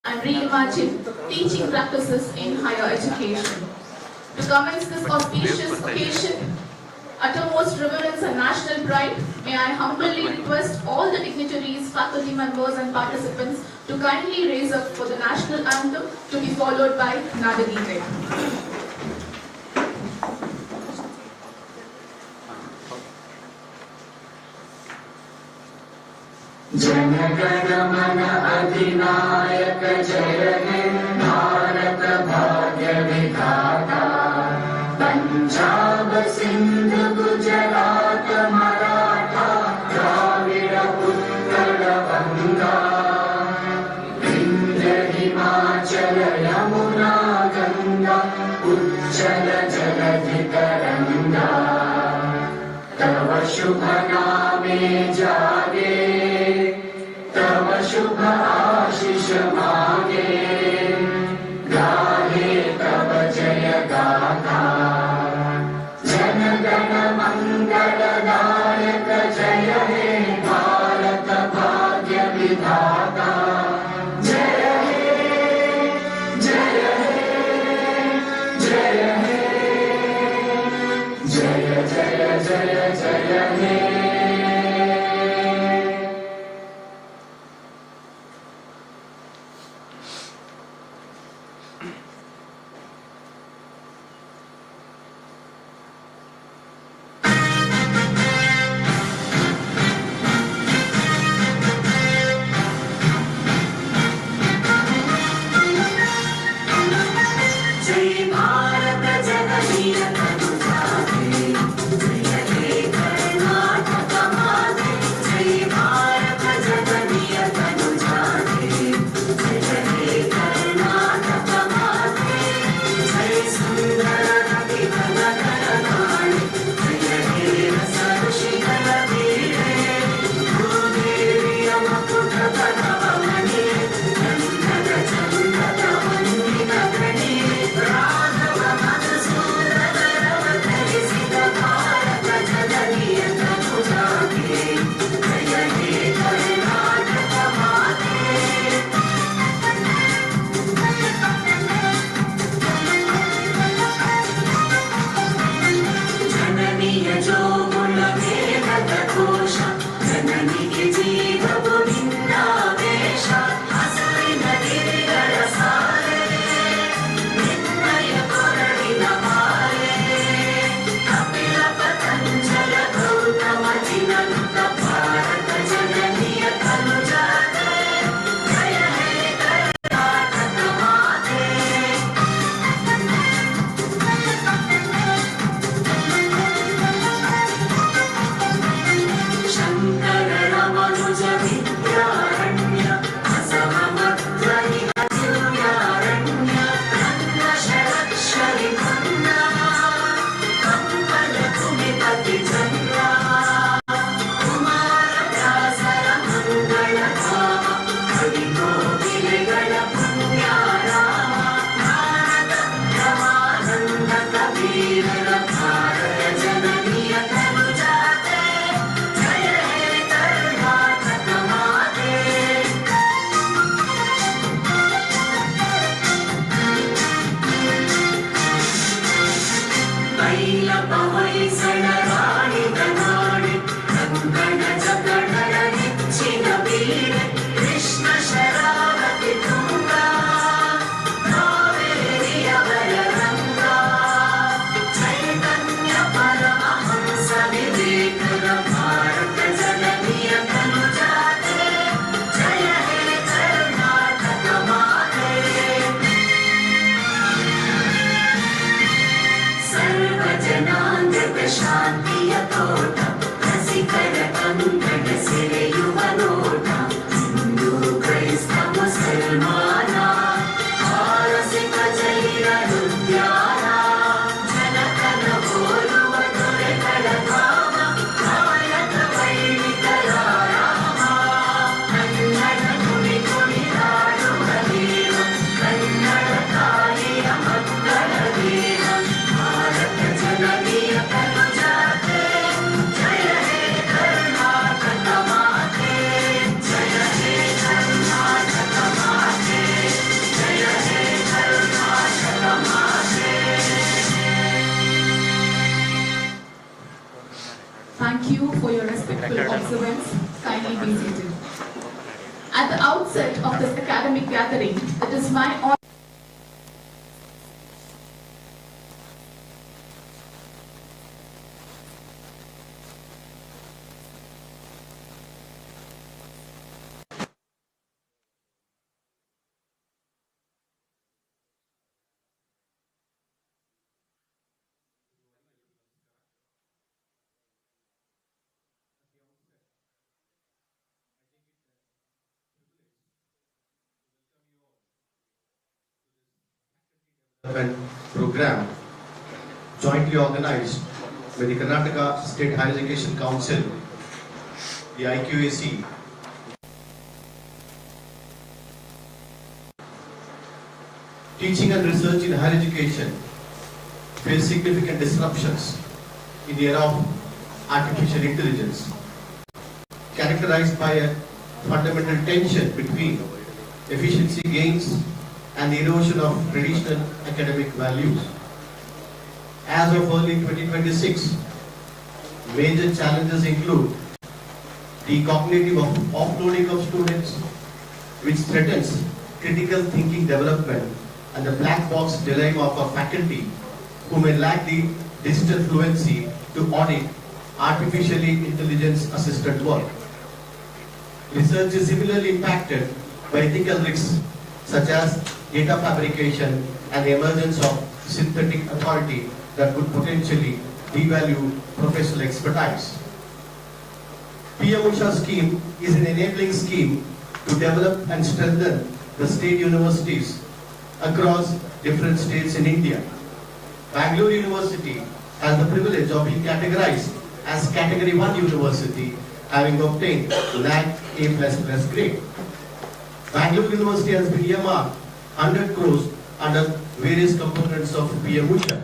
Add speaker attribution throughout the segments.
Speaker 1: and reimagine teaching practices in higher education. To commence this auspicious occasion, uttermost reverence and national pride, may I humbly request all the dignitaries, faculty members and participants to kindly raise up for the national anthem to be followed by Nadagite.
Speaker 2: Jana Gana Mana अधिनायक जय हे भारत भाग्य विधाता पंजाब सिंध गुजरात मराठा द्राविड़ उत्कल गंगा विंध्य हिमाचल यमुना गंगा उज्जल जलधि तरंगा तव शुभ नामे जागे तव शुभ आशीष मांगे गाहे तव जय गाथा जन गण मंगलदायक जय हे भारत भाग्य विधाता जय हे जय हे जय हे जय जय जय जय हे जय हे कर्नाटक माते
Speaker 1: of observance, kindly be seated. At the outset of this academic gathering, it is my honor
Speaker 3: program jointly organized by the Karnataka State Higher Education Council, the IQAC, teaching and research in higher education face significant disruptions in the era of artificial intelligence, characterized by a fundamental tension between efficiency gains and the erosion of traditional academic values. As of early 2026, major challenges include the cognitive offloading of students, which threatens critical thinking development, and the black box dilemma of a faculty who may lack the digital fluency to audit artificially intelligence assisted work. Research is similarly impacted by ethical risks such as data fabrication and the emergence of synthetic authority that could potentially devalue professional expertise. PM Usha scheme is an enabling scheme to develop and strengthen the state universities across different states in India. Bangalore University has the privilege of being categorized as Category 1 University, having obtained NAC A++ grade. Bangalore University has been earmarked 100 crores under various components of PM Usha.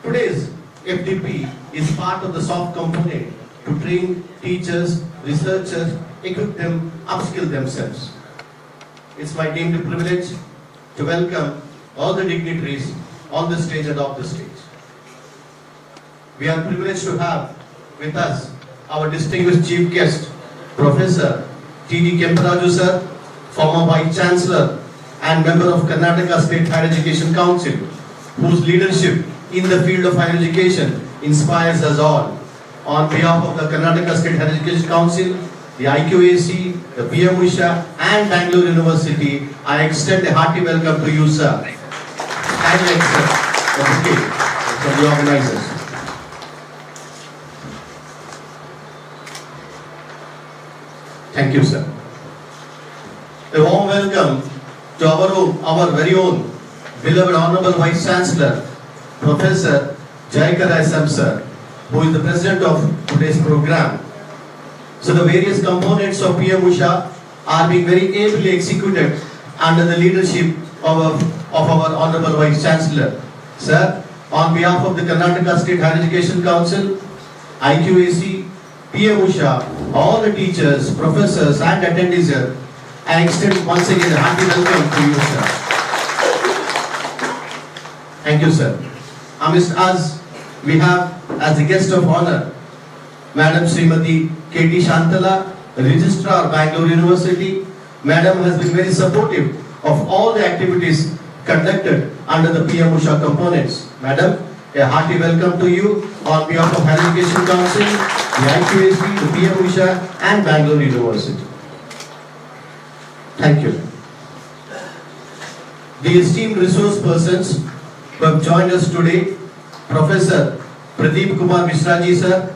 Speaker 3: Today's FDP is part of the soft component to train teachers, researchers, equip them, upskill themselves. It's my deemed privilege to welcome all the dignitaries on the stage and off the stage. We are privileged to have with us our distinguished chief guest, Professor T.D. Kemparaju sir, former Vice Chancellor and member of Karnataka State Higher Education Council, whose leadership in the field of higher education inspires us all. On behalf of the Karnataka State Higher Education Council, the IQAC, the PM Mishra and Bangalore University, I extend a hearty welcome to you, sir. Kindly accept the bouquet from the organizers. Thank you, sir. A warm welcome to our very own beloved Honorable Vice Chancellor, Professor Jayakar SM sir, who is the president of today's program. So the various components of PM Usha are being very ably executed under the leadership of our Honorable Vice Chancellor. Sir, on behalf of the Karnataka State Higher Education Council, IQAC, PM Usha, all the teachers, professors and attendees here, I extend once again a hearty welcome to you, sir. Thank you, sir. Amidst us, we have as the guest of honor, Madam Srimati K.T. Shantala, Registrar, Bangalore University. Madam has been very supportive of all the activities conducted under the PM Usha components. Madam, a hearty welcome to you on behalf of Higher Education Council, the IQAC, the PM Usha and Bangalore University. Thank you. The esteemed resource persons who have joined us today, Professor Pradeep Kumar Mishra ji sir,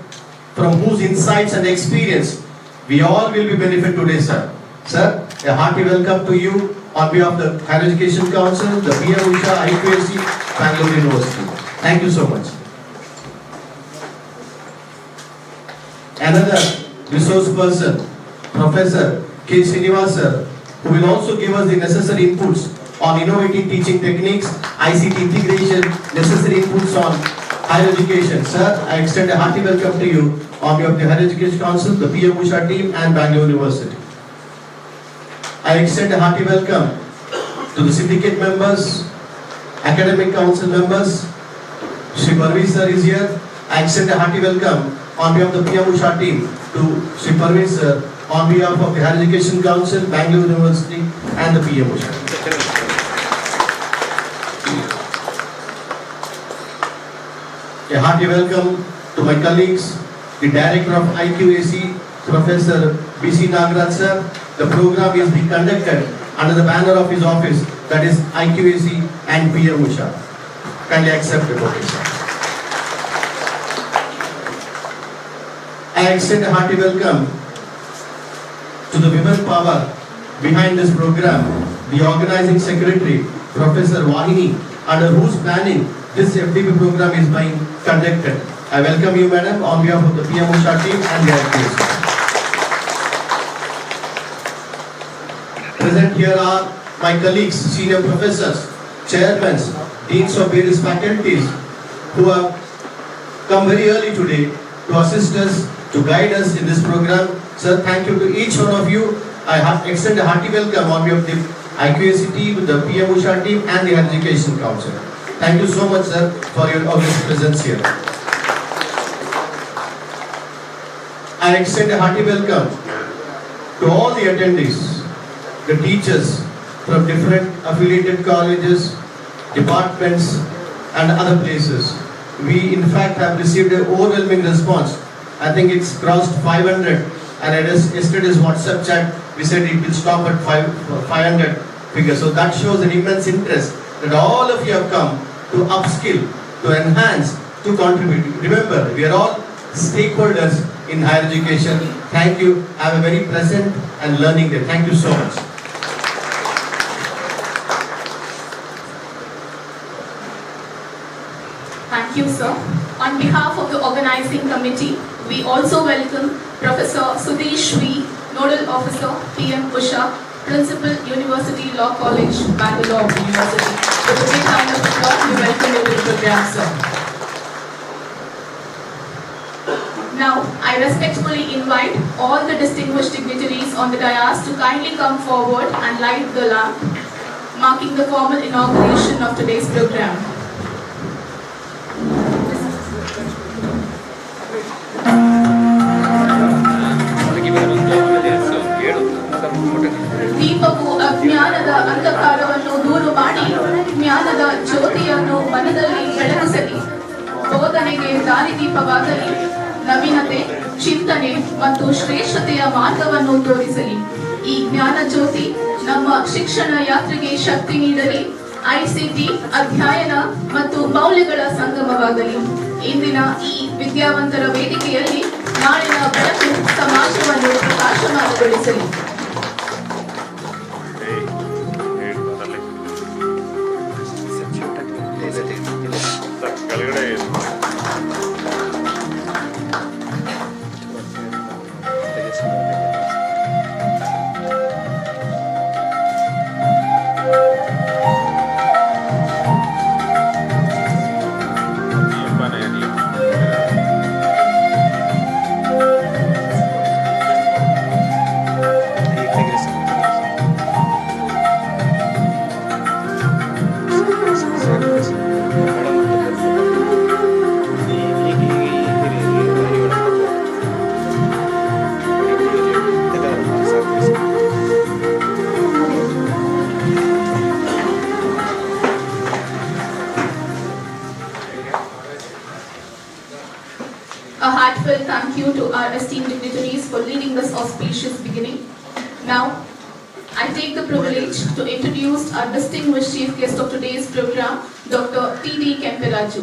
Speaker 3: from whose insights and experience we all will be benefit today, sir. Sir, a hearty welcome to you on behalf of the Higher Education Council, the PM Usha, IQAC, Bangalore University. Thank you so much. Another resource person, Professor K. Srinivas sir, who will also give us the necessary inputs on innovative teaching techniques, ICT integration, necessary inputs on higher education. Sir, I extend a hearty welcome to you on behalf of the Higher Education Council, the PM Usha team and Bangalore University. I extend a hearty welcome to the syndicate members, academic council members. Shri Parveez sir is here. I extend a hearty welcome on behalf of the PM Usha team to Sri Parveen sir on behalf of the Higher Education Council, Bangalore University and the PM Mishra. A hearty welcome to my colleagues, the Director of IQAC, Professor B.C. Nagaraj sir. The program is being conducted under the banner of his office, that is IQAC and PM Mishra. Kindly accept the notice. I extend a hearty welcome to the women power behind this program, the organizing secretary, Professor Vahini, under whose planning this FDP program is being conducted. I welcome you, madam, on behalf of the PM Mishra team and the IQAC. Present here are my colleagues, senior professors, chairmen, deans of various faculties who have come very early today to assist us, to guide us in this program. Sir, thank you to each one of you. I extend a hearty welcome on behalf of the IQAC team, the PM Mishra team and the Education Council. Thank you so much, sir, for your august presence here. I extend a hearty welcome to all the attendees, the teachers from different affiliated colleges, departments and other places. We in fact have received an overwhelming response. I think it's crossed 500 and at yesterday's WhatsApp chat we said it will stop at 500 figure. So that shows an immense interest that all of you have come to upskill, to enhance, to contribute. Remember, we are all stakeholders in higher education. Thank you. Have a very pleasant and learning day. Thank you so much.
Speaker 1: Thank you, sir. On behalf of the organizing committee, we also welcome Professor Sudesh V, Nodal Officer, PM Mishra, Principal, University Law College, Bangalore University. With a big round of applause, we welcome you to the program, sir. Now, I respectfully invite all the distinguished dignitaries on the dais to kindly come forward and light the lamp, marking the formal inauguration of today's program. ದೀಪವು ಅಜ್ಞಾನದ ಅಂಧಕಾರವನ್ನು ದೂರು ಮಾಡಿ ಜ್ಞಾನದ ಜ್ಯೋತಿಯನ್ನು ಮನದಲ್ಲಿ ಬೆಳಗಿಸಲಿ. ಬೋಧನೆಗೆ ದಾರಿದೀಪವಾಗಲಿ. ನವೀನತೆ, ಚಿಂತನೆ ಮತ್ತು ಶ್ರೇಷ್ಠತೆಯ ಮಾರ್ಗವನ್ನು ತೋರಿಸಲಿ. ಈ ಜ್ಞಾನ ಜ್ಯೋತಿ ನಮ್ಮ ಶಿಕ್ಷಣ ಯಾತ್ರೆಗೆ ಶಕ್ತಿ ನೀಡಲಿ. ICT ಅಧ್ಯಯನ ಮತ್ತು ಮೌಲ್ಯಗಳ ಸಂಗಮವಾಗಲಿ. ಇಂದಿನ ಈ ವಿದ್ಯಾವಂತರ ವೇದಿಕೆಯಲ್ಲಿ ನಾಳಿನ ಬೆಳಕು ಸಮಾಜವನ್ನು ಪ್ರಕಾಶಮಾನಗೊಳಿಸಲಿ. A heartfelt thank you to our esteemed dignitaries for leading this auspicious beginning. Now, I take the privilege to introduce our distinguished chief guest of today's program, Dr. T.D. Kemperaju.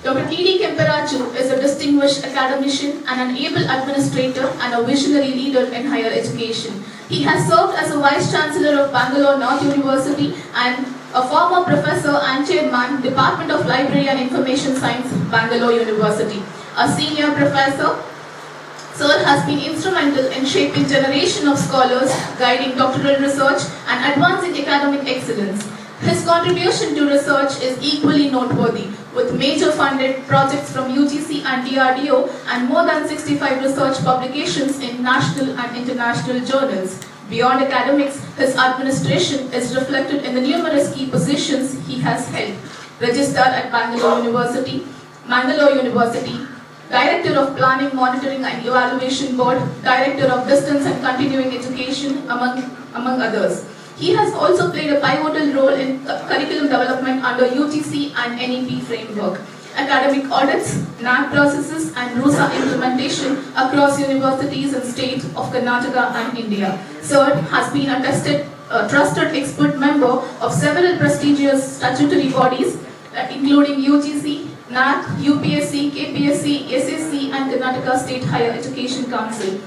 Speaker 1: Dr. T.D. Kemperaju is a distinguished academician and an able administrator and a visionary leader in higher education. He has served as a Vice Chancellor of Bangalore North University and a former professor and chairman, Department of Library and Information Science, Bangalore University. A senior professor, Sir has been instrumental in shaping generation of scholars, guiding doctoral research and advancing academic excellence. His contribution to research is equally noteworthy, with major funded projects from UGC and DRDO and more than 65 research publications in national and international journals. Beyond academics, his administration is reflected in the numerous key positions he has held. Registered at Bangalore University, Director of Planning, Monitoring and Evaluation Board, Director of Distance and Continuing Education, among others. He has also played a pivotal role in curriculum development under UGC and NEP framework, academic audits, NAP processes and RUSA implementation across universities and state of Karnataka and India. Sir has been a trusted expert member of several prestigious statutory bodies, including UGC, NAP, UPSC, KPSC, SSC and Karnataka State Higher Education Council.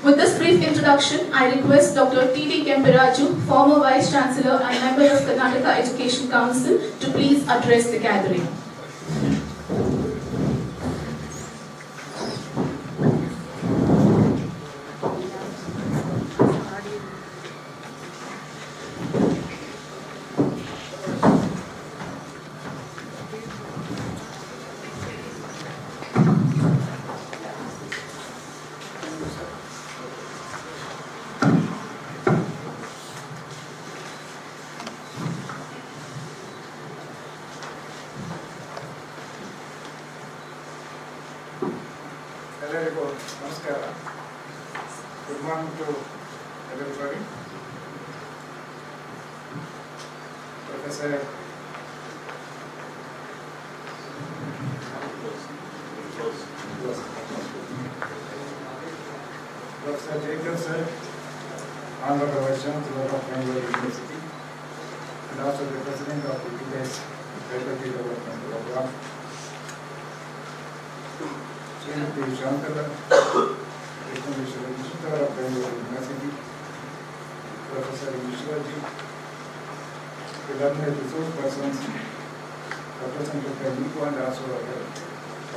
Speaker 1: With this brief introduction, I request Dr. T.D. Kemparaju, former Vice Chancellor and member of Karnataka Education Council, to please address the gathering.
Speaker 4: Namaskara. Good morning to everybody. Professor Jacob sir, Honorable Vice Chancellor of Bangalore University, and also the President of the today's Faculty Development Program. Srimati Shantala, Registrar of Bangalore University, Professor Mishra, the learned resource persons, representative by NICO and also other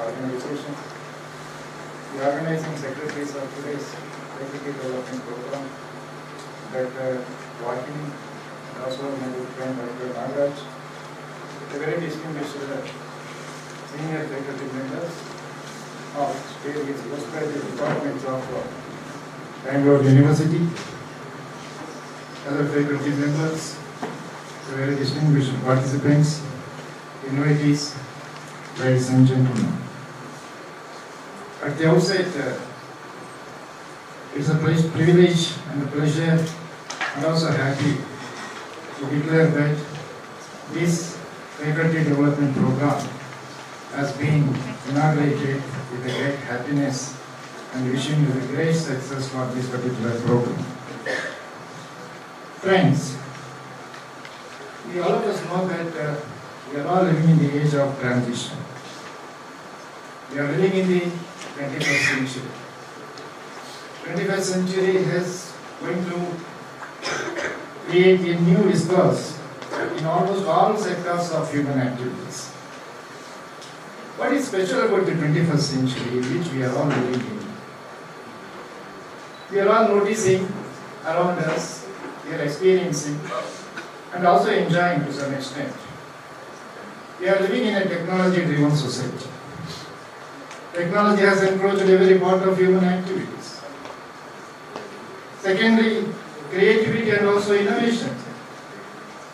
Speaker 4: organizations, the organizing secretaries of today's Faculty Development Program, Dr. Joaquin, and also my good friend Dr. Nagaraj, the very distinguished senior faculty members of various postgraduate departments of Bangalore University, other faculty members, the very distinguished participants, invitees, ladies and gentlemen. At the outset, it's a privilege and a pleasure and also happy to declare that this faculty development program has been inaugurated with a great happiness and wishing you a great success for this particular program. Friends, we all of us know that we are all living in the age of transition. We are living in the 21st century. 21st century is going to create a new discourse in almost all sectors of human activities. What is special about the 21st century which we are all living in? We are all noticing around us, we are experiencing and also enjoying to some extent. We are living in a technology-driven society. Technology has encroached every part of human activities. Secondly, creativity and also innovation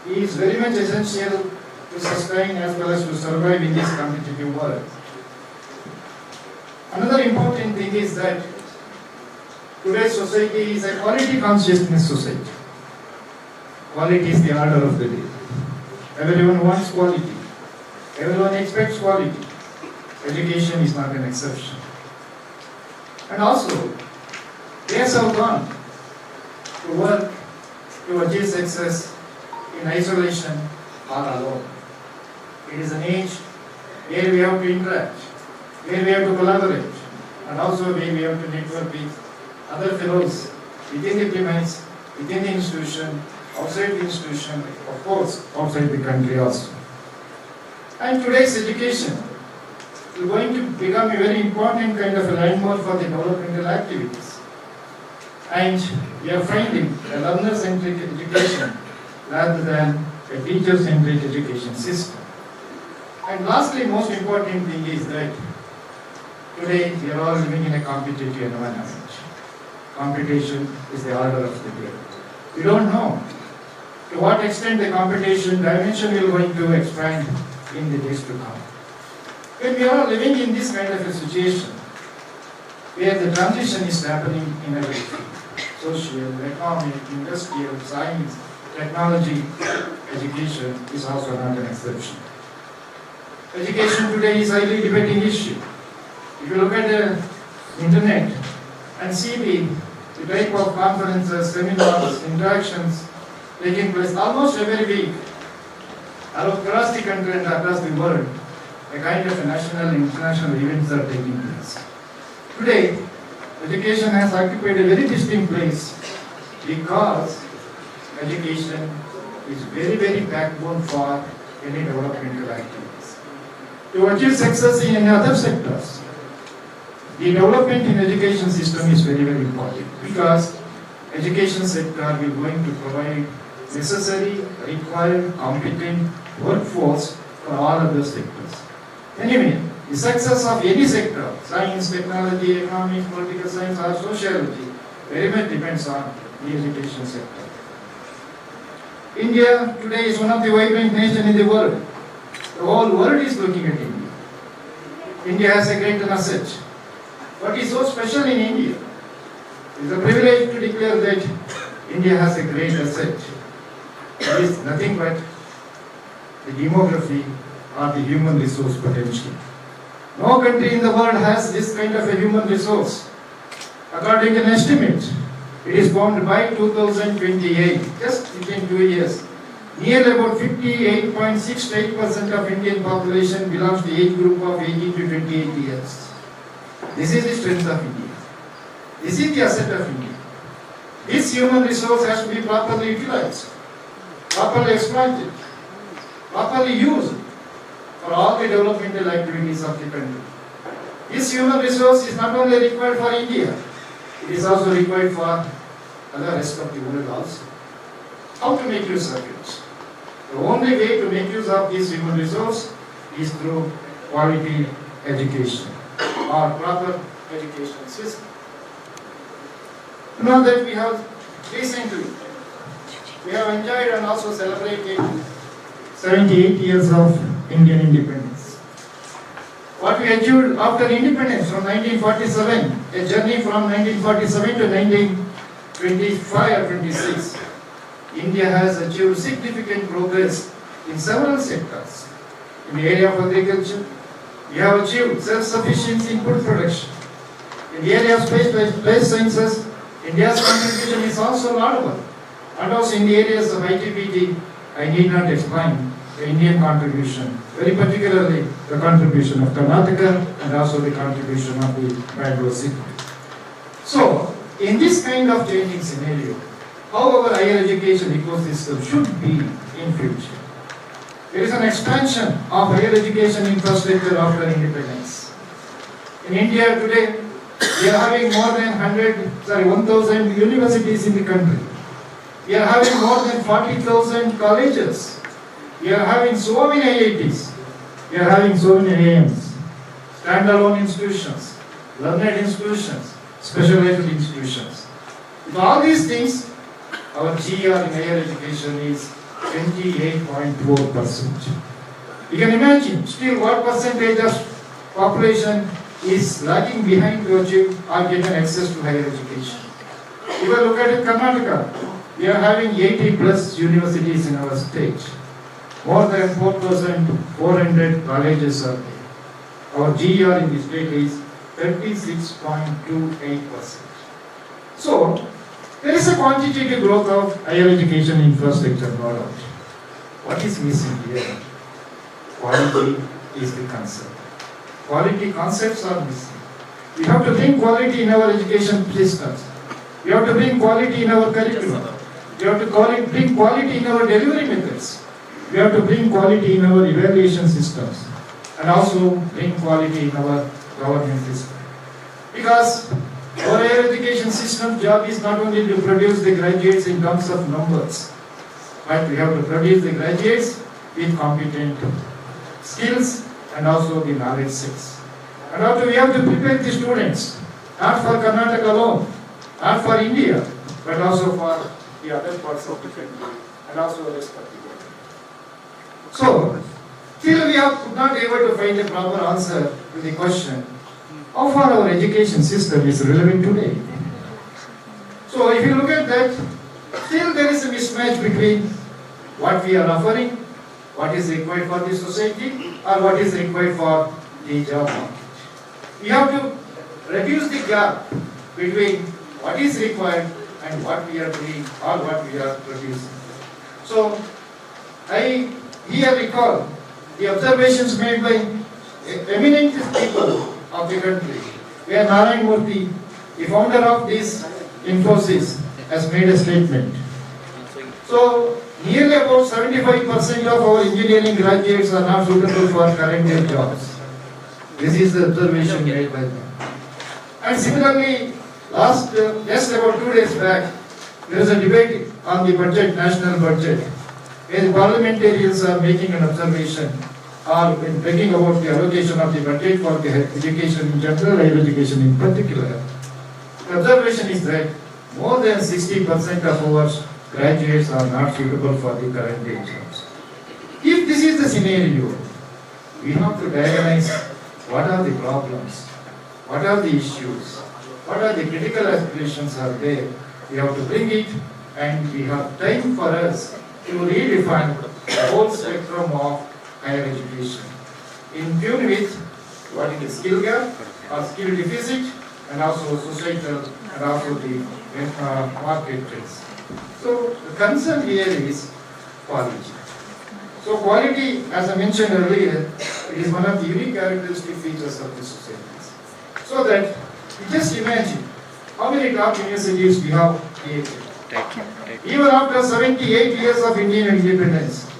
Speaker 4: is very much essential to sustain as well as to survive in this competitive world. Another important thing is that today's society is a quality consciousness society. Quality is the order of the day. Everyone wants quality. Everyone expects quality. Education is not an exception. And also, days have gone to work to achieve success in isolation or alone. It is an age where we have to interact, where we have to collaborate, and also where we have to network with other fellows within the premise, within the institution, outside the institution, of course, outside the country also. And today's education is going to become a very important kind of a landmark for the developmental activities. And we are finding a learner-centric education rather than a teacher-centric education system. And lastly, most important thing is that today we are all living in a competitive environment. Competition is the order of the day. We don't know to what extent the competition dimension will going to expand in the days to come. When we are living in this kind of a situation, where the transition is happening in every field. Social, economic, industrial, science, technology, education is also not an exception. Education today is a highly debating issue. If you look at the internet and see the type of conferences, seminars, interactions taking place almost every week across the country and across the world, a kind of national and international events are taking place. Today, education has occupied a very distinct place because education is very, very backbone for any developmental activities. To achieve success in any other sectors, the development in education system is very, very important because education sector will going to provide necessary, required, competent workforce for all other sectors. Anyway, the success of any sector, science, technology, economics, political science or sociology, very much depends on the education sector. India today is one of the vibrant nations in the world. The whole world is looking at India. India has a great asset. What is so special in India? It is a privilege to declare that India has a great asset. It is nothing but the demography or the human resource potential. No country in the world has this kind of a human resource. According to an estimate, it is found by 2028, just within 2 years, nearly about 58.68% of Indian population belongs to the age group of 18 to 28 years. This is the strength of India. This is the asset of India. This human resource has to be properly utilized, properly exploited, properly used for all the developmental activities of the country. This human resource is not only required for India, it is also required for the rest of the world also. How to make use of it? The only way to make use of this human resource is through quality education or proper education system. You know that we have recently, we have enjoyed and also celebrated 78 years of Indian independence. What we achieved after independence from 1947, a journey from 1947 to 1925 or 26, India has achieved significant progress in several sectors. In the area of agriculture, we have achieved self-sufficiency in food production. In the area of space sciences, India's contribution is also laudable. And also in the areas of ITBT, I need not explain the Indian contribution, very particularly the contribution of Karnataka and also the contribution of the Bangalore city. So, in this kind of changing scenario, how our higher education ecosystem should be in future. There is an expansion of higher education infrastructure after independence. In India today, we are having more than 1,000 universities in the country. We are having more than 40,000 colleges. We are having so many IITs. We are having so many AIMs, standalone institutions, learned institutions, specialized institutions. With all these things, our GR in higher education is 28.4%. You can imagine still what percentage of population is lagging behind to achieve or get an access to higher education. If you look at Karnataka, we are having 80 plus universities in our state. More than 4,400 colleges are there. Our GR in the state is 36.28%. So, there is a quantitative growth of higher education infrastructure, no doubt. What is missing here? Quality is the concept. Quality concepts are missing. We have to bring quality in our education systems. We have to bring quality in our curriculum. We have to bring quality in our delivery methods. We have to bring quality in our evaluation systems. And also bring quality in our governance system. Because our higher education system job is not only to produce the graduates in terms of numbers, but we have to produce the graduates with competent skills and also the knowledge sets. And also we have to prepare the students, not for Karnataka alone, not for India, but also for the other parts of the country and also the rest of the world. So, still we have not able to find a proper answer to the question, how far our education system is relevant today. So if you look at that, still there is a mismatch between what we are offering, what is required for the society, or what is required for the job market. We have to reduce the gap between what is required and what we are doing or what we are producing. So I here recall the observations made by eminent people of the country, where Narayan Murthy, the founder of this Infosys, has made a statement. So nearly about 75% of our engineering graduates are not suitable for current day jobs. This is the observation made by them. And similarly, just about 2 days back, there was a debate on the budget, national budget, where the parliamentarians are making an observation or when talking about the allocation of the budget for the education in general, higher education in particular. The observation is that more than 60% of our graduates are not suitable for the current day jobs. If this is the scenario, we have to diagnose what are the problems, what are the issues, what are the critical aspirations are there. We have to bring it, and we have time for us to redefine the whole spectrum of higher education in tune with what is the skill gap or skill deficit, and also societal and also the market trends. So the concern here is quality. So quality, as I mentioned earlier, it is one of the unique characteristic features of the societies. So that you just imagine how many top universities we have created. Even after 78 years of Indian independence,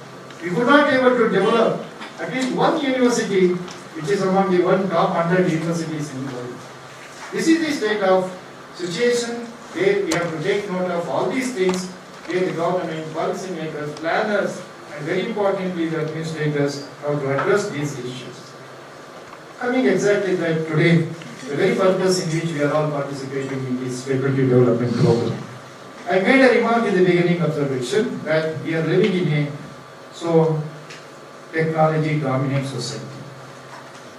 Speaker 4: we could not be able to develop at least one university which is among the top 100 universities in the world. This is the state of situation where we have to take note of all these things, where the government, policymakers, planners, and very importantly the administrators have to address these issues. Coming exactly that today, the very purpose in which we are all participating in this faculty development program. I made a remark in the beginning observation that we are living in a technology dominant society.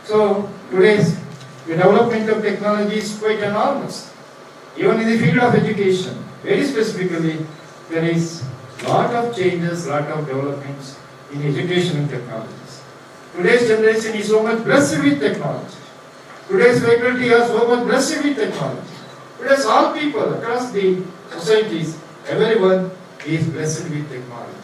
Speaker 4: So today's the development of technology is quite enormous. Even in the field of education, very specifically, there is lot of changes, lot of developments in education and technologies. Today's generation is so much blessed with technology. Today's faculty are so much blessed with technology. Today's all people across the societies, everyone is blessed with technologies.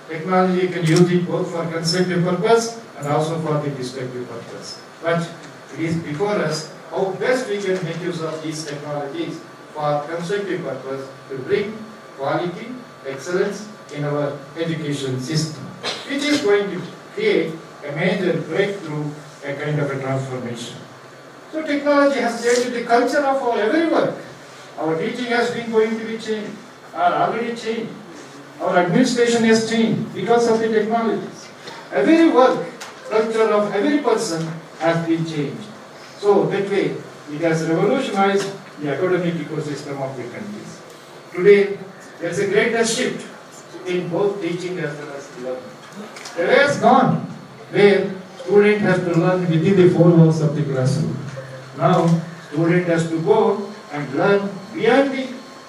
Speaker 4: Technology can use it both for constructive purpose and also for the destructive purpose. But it is before us how best we can make use of these technologies for constructive purpose to bring quality, excellence in our education system, which is going to create a major breakthrough, a kind of a transformation. So technology has changed the culture of our every work. Our teaching has been going to be changed, or already changed. Our administration has changed because of the technologies. Every work, culture of every person has been changed. So that way, it has revolutionized the academic ecosystem of the countries. Today, there is a greater shift in both teaching as well as learning. The day has gone where student has to learn within the four walls of the classroom. Now, student has to go and learn beyond the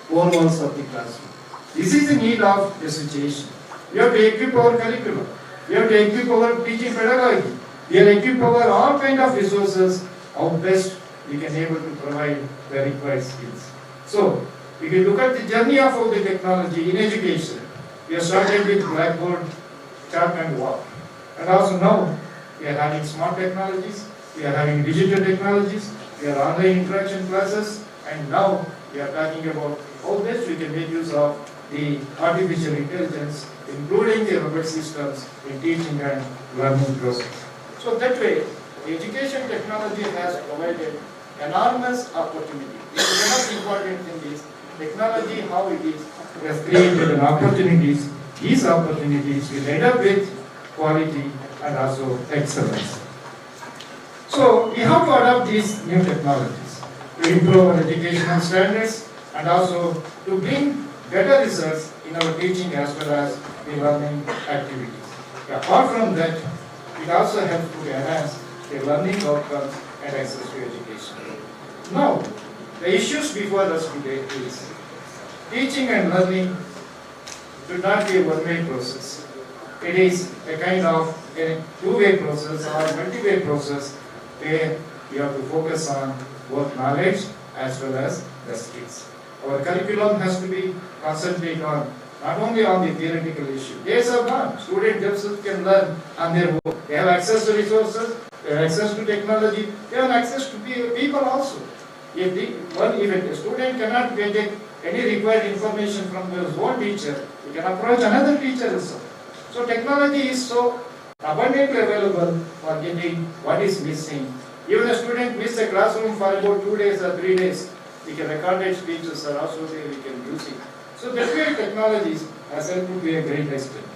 Speaker 4: four walls of the classroom. This is the need of the situation. We have to equip our curriculum. We have to equip our teaching pedagogy. We have to equip our all kind of resources, how best we can able to provide the required skills. So, we can look at the journey of all the technology in education. We have started with blackboard, chalk and walk. And also now, we are having smart technologies, we are having digital technologies, we are online interaction classes, and now we are talking about how best we can make use of the artificial intelligence, including the robot systems in teaching and learning process. So that way, the education technology has provided enormous opportunity. The most important thing is technology, how it is, has created an opportunities. These opportunities will end up with quality and also excellence. So we have to adopt these new technologies to improve our educational standards and also to bring better results in our teaching as well as the learning activities. Apart from that, it also helps to enhance the learning outcomes and access to education. Now, the issues before us today is teaching and learning should not be a one-way process. It is a kind of a two-way process or multi-way process where we have to focus on both knowledge as well as the skills. Our curriculum has to be concentrated on not only on the theoretical issue. Days are gone. Students themselves can learn on their own. They have access to resources, they have access to technology, they have access to people also. If a student cannot get any required information from his own teacher, he can approach another teacher also. So technology is so abundantly available for getting what is missing. Even a student miss a classroom for about 2 days or 3 days, we can record it, speeches are also there, we can use it. So that way technologies has helped to a great extent.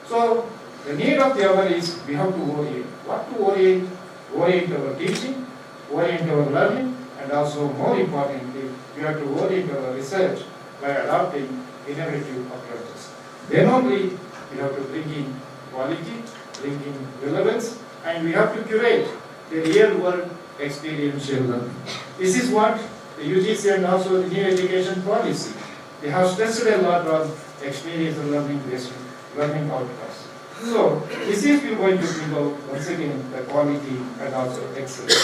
Speaker 4: So the need of the hour is we have to orient. What to orient? Orient our teaching, orient our learning, and also more importantly, we have to orient our research by adopting innovative approaches. Then only we have to bring in quality, bring in relevance, and we have to curate the real world experiential learning. This is what the UGC and also the new education policy, they have stressed a lot on experiential learning based learning outcomes. So this is we are going to bring out once again the quality and also excellence.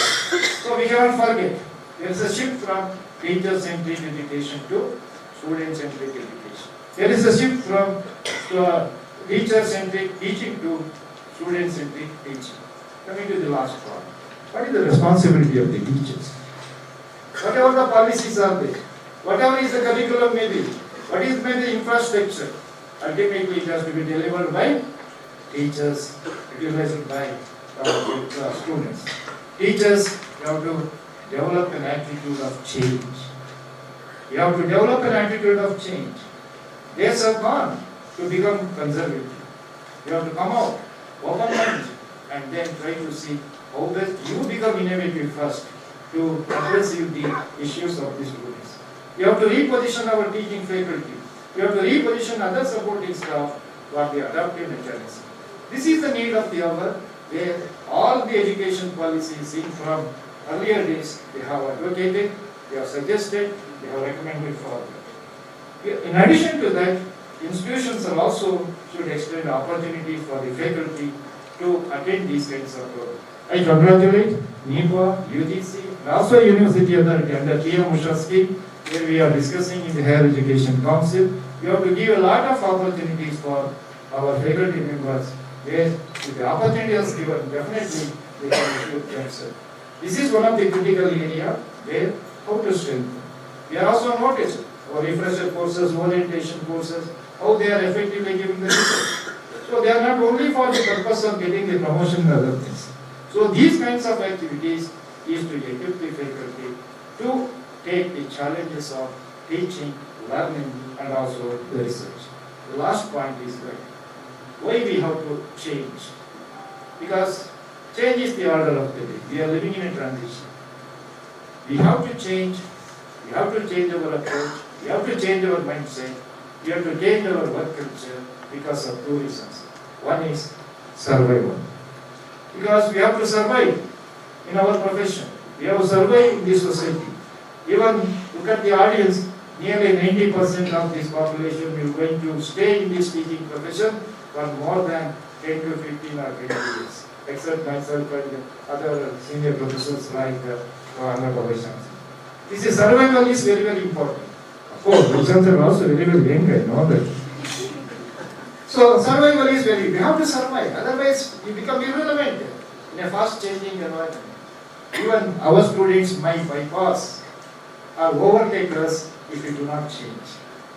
Speaker 4: So we cannot forget there is a shift from teacher-centric education to student-centric education. There is a shift from teacher-centric teaching to student-centric teaching. Coming to the last part, what is the responsibility of the teachers? Whatever the policies are there, whatever is the curriculum may be, what is the infrastructure, ultimately it has to be delivered by teachers, utilized by students. Teachers have to develop an attitude of change. You have to develop an attitude of change. Days have gone to become conservative. You have to come out, open-minded, and then try to see how best you become innovative first to address the issues of the students. You have to reposition our teaching faculty. You have to reposition other supporting staff for the adaptive mechanism. This is the need of the hour where all the education policies seen from earlier days, they have advocated, they have suggested, they have recommended forward. In addition to that, institutions are also should extend opportunities for the faculty to attend these kinds of programs. I congratulate NIPA, UGC, and also University Authority under PM Mishra scheme, where we are discussing in the Higher Education Council. We have to give a lot of opportunities for our faculty members, where if the opportunity is given, definitely they can achieve themselves. This is one of the critical areas where how to strengthen. We are also noticed our refresher courses, orientation courses, how they are effectively giving the research. So they are not only for the purpose of getting the promotion and other things. So these kinds of activities is to equip the faculty to take the challenges of teaching, learning, and also the research. The last point is that why we have to change. Because change is the order of the day. We are living in a transition. We have to change. We have to change our approach. We have to change our mindset. We have to change our work culture because of two reasons. One is survival. Because we have to survive in our profession. We have to survive in this society. Even look at the audience, nearly 90% of this population is going to stay in this teaching profession for more than 10 to 15 or 20 years. Except myself and other senior professors like Anna Babashan. This is survival is very, very important. Of course, results are also very, very young, I know that. So survival is very, we have to survive, otherwise you become irrelevant in a fast changing environment. Even our students might bypass or overtake us if we do not change.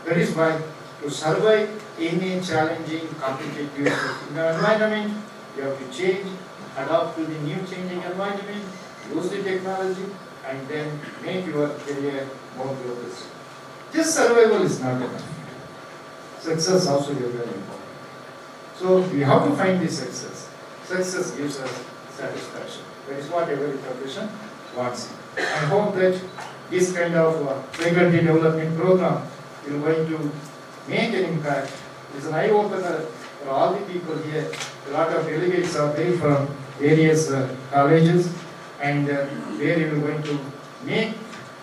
Speaker 4: That is why to survive in a challenging, competitive environment, you have to change, adapt to the new changing environment, use the technology, and then make your career more global. Just survival is not enough. Success also is very important. So we have to find this success. Success gives us satisfaction. That is what every profession wants. I hope that this kind of faculty development program is going to make an impact. It's an eye-opener for all the people here. A lot of delegates are there from various colleges, and where you are going to make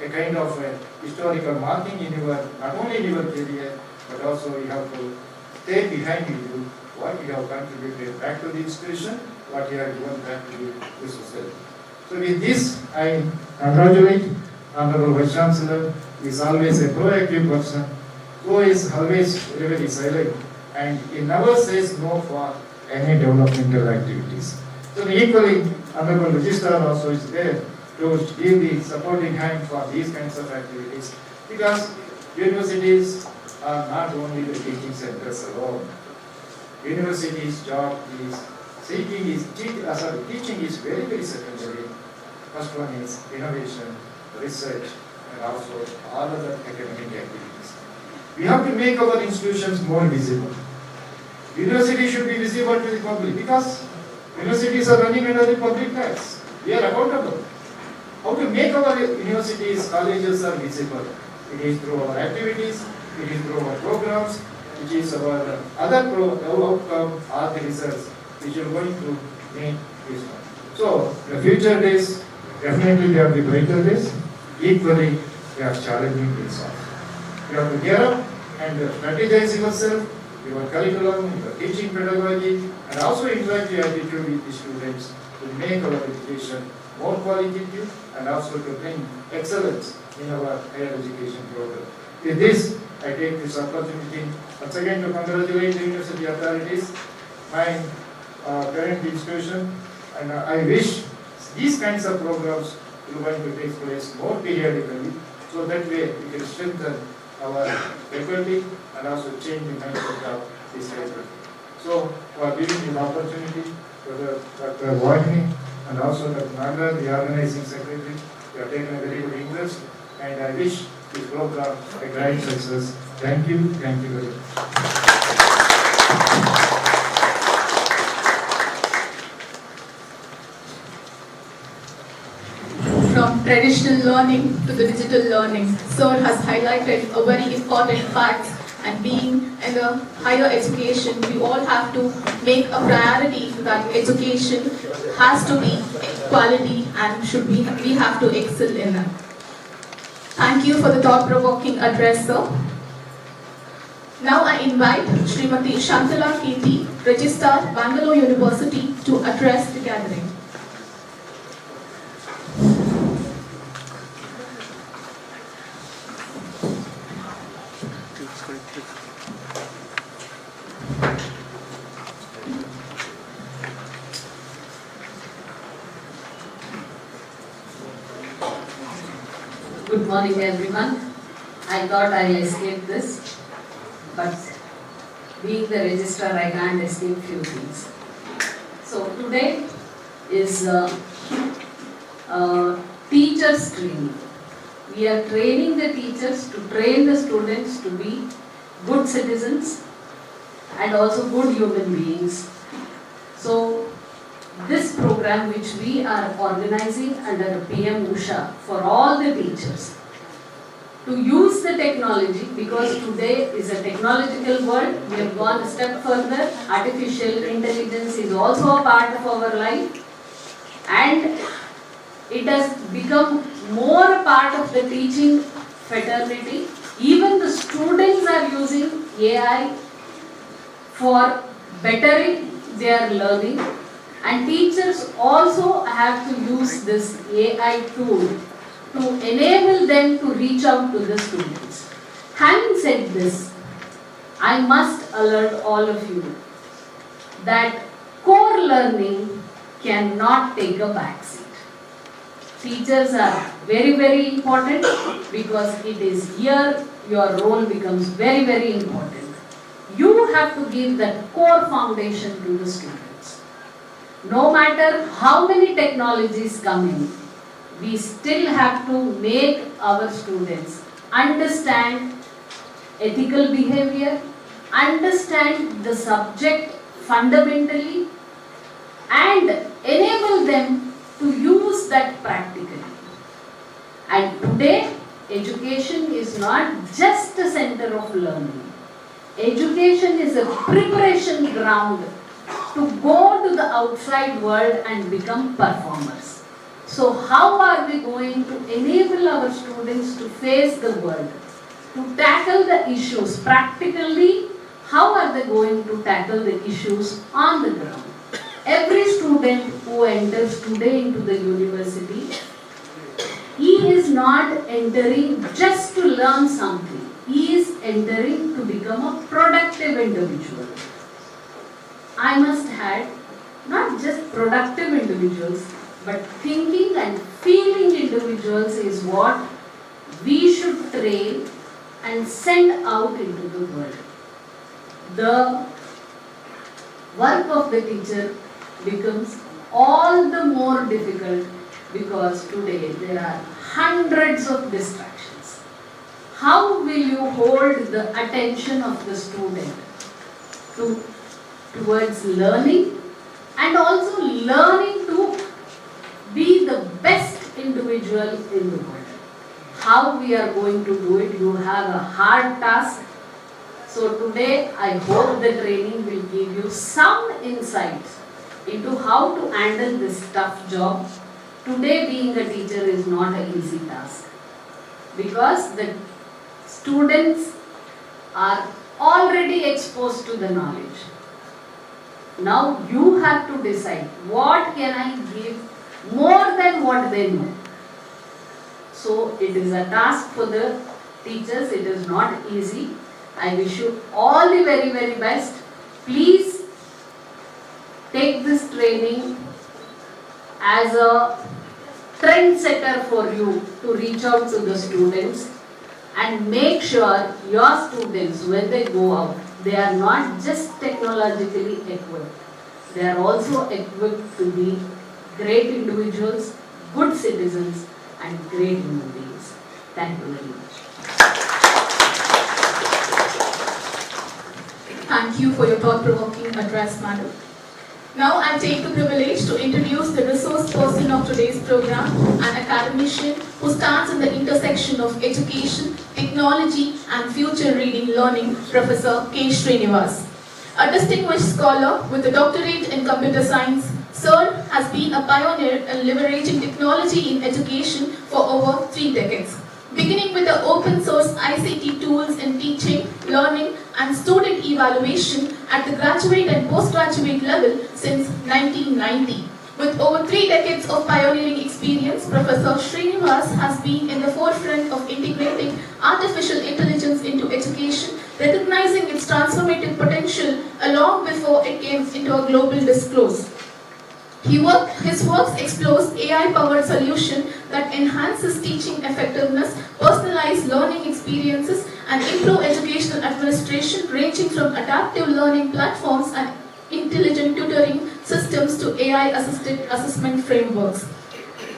Speaker 4: a kind of a historical marking in your, not only in your career, but also you have to stay behind you what you have contributed back to the institution, what you have given back to the society. So with this, I congratulate Honorable Vice Chancellor, who is always a proactive person, who is always very silent, and he never says no for any developmental activities. So equally, Honorable Registrar also is there to give the supporting hand for these kinds of activities, because universities are not only the teaching centers alone. Universities' job is teaching is very, very secondary. First one is innovation, research, and also all other academic activities. We have to make our institutions more visible. University should be visible to the public, because universities are running under the public tax. We are accountable. How to make our universities, colleges are visible? It is through our activities, it is through our programs, which is our other outcome or the results which are going to make this one. So, the future days, definitely they are the brighter days. Equally, they are challenging days also. You have to gear up and strategize yourself, your curriculum, your teaching pedagogy, and also interact your attitude with the students to make our education more qualitative and also to bring excellence in our higher education program. With this, I take this opportunity once again to congratulate the university authorities, my current institution, and I wish these kinds of programs are going to take place more periodically, so that way we can strengthen our faculty and also change the mindset of this faculty. So, for giving the opportunity to Dr. Vahini and also Dr. Nagar, the organizing secretary, they have taken a very good interest, and I wish this program a great success. Thank you very much.
Speaker 1: From traditional learning to the digital learning, Sir has highlighted a very important fact, and being in the higher education, we all have to make a priority that education has to be quality and we have to excel in it. Thank you for the thought-provoking address, sir. Now I invite Srimati Shantala K.T., Registrar, Bangalore University, to address the gathering.
Speaker 5: Good morning, everyone. I thought I'll escape this, but being the registrar, I can't escape few things. So today is teachers training. We are training the teachers to train the students to be good citizens and also good human beings. So this program which we are organizing under PM Usha for all the teachers to use the technology, because today is a technological world. We have gone a step further. Artificial intelligence is also a part of our life, and it has become more a part of the teaching fraternity. Even the students are using AI for bettering their learning, and teachers also have to use this AI tool to enable them to reach out to the students. Having said this, I must alert all of you that core learning cannot take a backseat. Teachers are very, very important, because it is here your role becomes very, very important. You have to give that core foundation to the students. No matter how many technologies come in, we still have to make our students understand ethical behavior, understand the subject fundamentally, and enable them to use that practically. And today, education is not just a center of learning. Education is a preparation ground to go to the outside world and become performers. So how are we going to enable our students to face the world, to tackle the issues practically? How are they going to tackle the issues on the ground? Every student who enters today into the university, he is not entering just to learn something. He is entering to become a productive individual. I must add, not just productive individuals, but thinking and feeling individuals is what we should train and send out into the world. The work of the teacher becomes all the more difficult because today there are hundreds of distractions. How will you hold the attention of the student towards learning and also learning to be the best individual in the world? How we are going to do it? You have a hard task. So today I hope the training will give you some insights into how to handle this tough job. Today being a teacher is not an easy task because the students are already exposed to the knowledge. Now you have to decide what can I give more than what they know. So it is a task for the teachers, it is not easy. I wish you all the very, very best. Please take this training as a trendsetter for you to reach out to the students and make sure your students, when they go out, they are not just technologically equipped. They are also equipped to be great individuals, good citizens, and great human beings. Thank you very much.
Speaker 1: Thank you for your thought-provoking address, madam. Now I take the privilege to introduce the resource person of today's program, an academician who stands in the intersection of education, technology, and future reading learning, Professor K. Srinivas. A distinguished scholar with a doctorate in computer science, Sir has been a pioneer in leveraging technology in education for over 3 decades. Beginning with the open source ICT tools in teaching, learning, and student evaluation at the graduate and postgraduate level since 1990. With over 3 decades of pioneering experience, Professor Srinivas has been in the forefront of integrating artificial intelligence into education, recognizing its transformative potential long before it came into a global discourse. His works explores AI-powered solutions that enhances teaching effectiveness, personalize learning experiences, and improve educational administration, ranging from adaptive learning platforms and intelligent tutoring systems to AI-assisted assessment frameworks.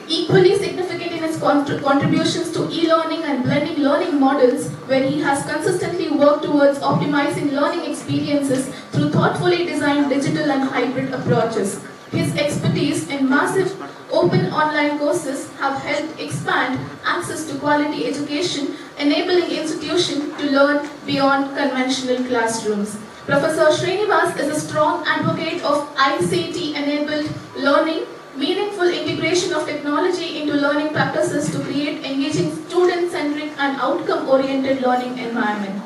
Speaker 1: Equally significant in its contributions to e-learning and blending learning models, where he has consistently worked towards optimizing learning experiences through thoughtfully designed digital and hybrid approaches. His expertise in massive open online courses have helped expand access to quality education, enabling institutions to learn beyond conventional classrooms. Professor Srinivas is a strong advocate of ICT-enabled learning, meaningful integration of technology into learning practices to create engaging student-centric and outcome-oriented learning environment.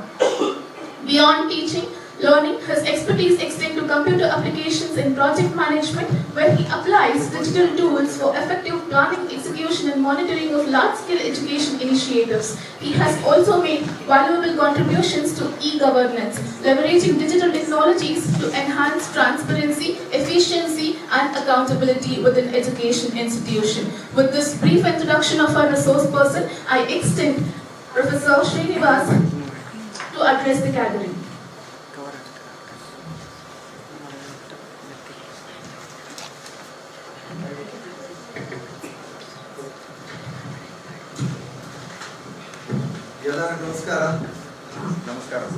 Speaker 1: Beyond teaching, learning, his expertise extends to computer applications in project management, where he applies digital tools for effective planning, execution, and monitoring of large-scale education initiatives. He has also made valuable contributions to e-governance, leveraging digital technologies to enhance transparency, efficiency, and accountability within education institutions. With this brief introduction of our resource person, I extend Professor Srinivas to address the gathering.
Speaker 6: Namaskara.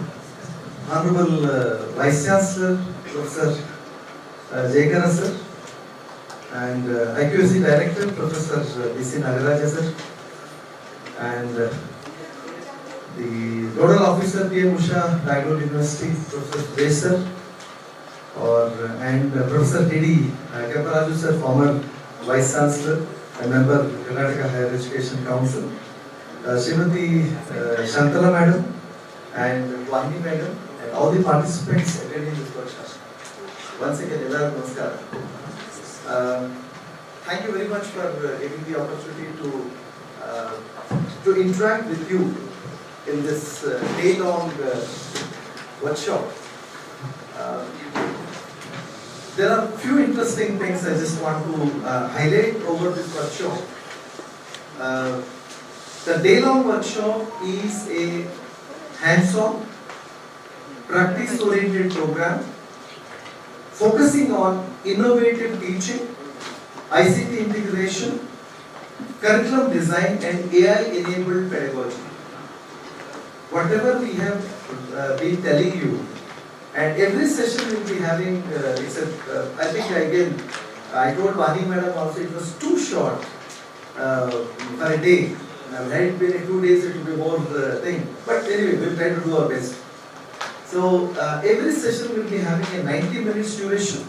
Speaker 6: Honorable Vice Chancellor, Professor Jayakara sir, and IQAC Director, Professor B.C. Nagaraja sir, and the Nodal Officer, PM Mishra, Bangalore University, Professor Jay sir, and Professor T.D. Kapparaju sir, former Vice Chancellor, a member of Karnataka Higher Education Council, Srimati Shantala Madam, and Vani Madam, and all the participants attending this workshop. Once again, namaskar. Thank you very much for giving the opportunity to interact with you in this day-long workshop. There are few interesting things I just want to highlight over this workshop. The day-long workshop is a hands-on, practice-oriented program focusing on innovative teaching, ICT integration, curriculum design and AI-enabled pedagogy. Whatever we have been telling you, and every session will be having, I think again, I told Vani Madam also it was too short for a day. Had it been 2 days, it would be more thing. But anyway, we'll try to do our best. So every session will be having a 90 minutes duration.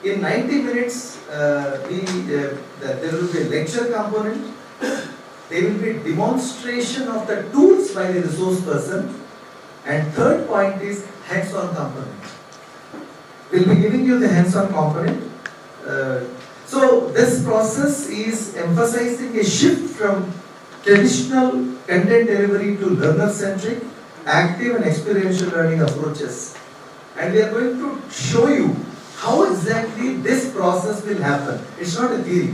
Speaker 6: In 90 minutes, there will be a lecture component. There will be demonstration of the tools by the resource person. And third point is hands-on component. We'll be giving you the hands-on component. So this process is emphasizing a shift from traditional content delivery to learner-centric, active and experiential learning approaches. And we are going to show you how exactly this process will happen. It's not a theory.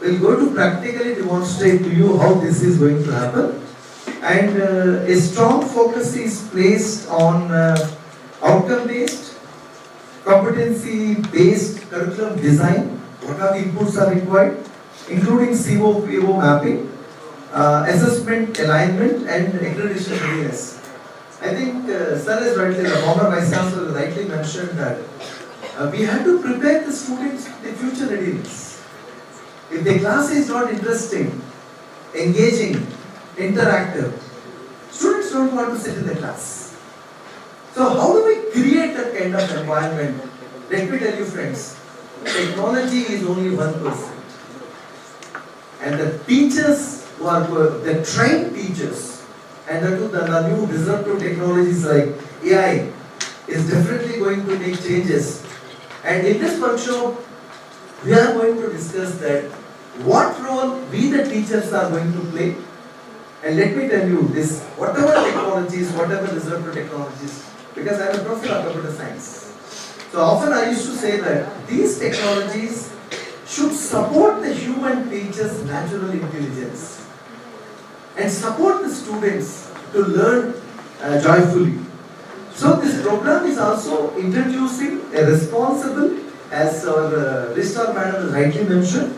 Speaker 6: We're going to practically demonstrate to you how this is going to happen. And a strong focus is placed on outcome-based, competency-based curriculum design. What are the inputs are required, including CO-PO mapping, assessment, alignment, and accreditation readiness. I think Sir has rightly, the former Vice Chancellor rightly mentioned that we have to prepare the students for the future readiness. If the class is not interesting, engaging, interactive, students don't want to sit in the class. So how do we create that kind of environment? Let me tell you friends, technology is only 1%. And the teachers who are the trained teachers and the new disruptive technologies like AI is definitely going to make changes. And in this workshop, we are going to discuss that what role we the teachers are going to play. And let me tell you this, whatever technologies, whatever disruptive technologies, because I am a professor of computer science. So often I used to say that these technologies should support the human teacher's natural intelligence and support the students to learn joyfully. So this program is also introducing a responsible, as our Registrar Madam has rightly mentioned,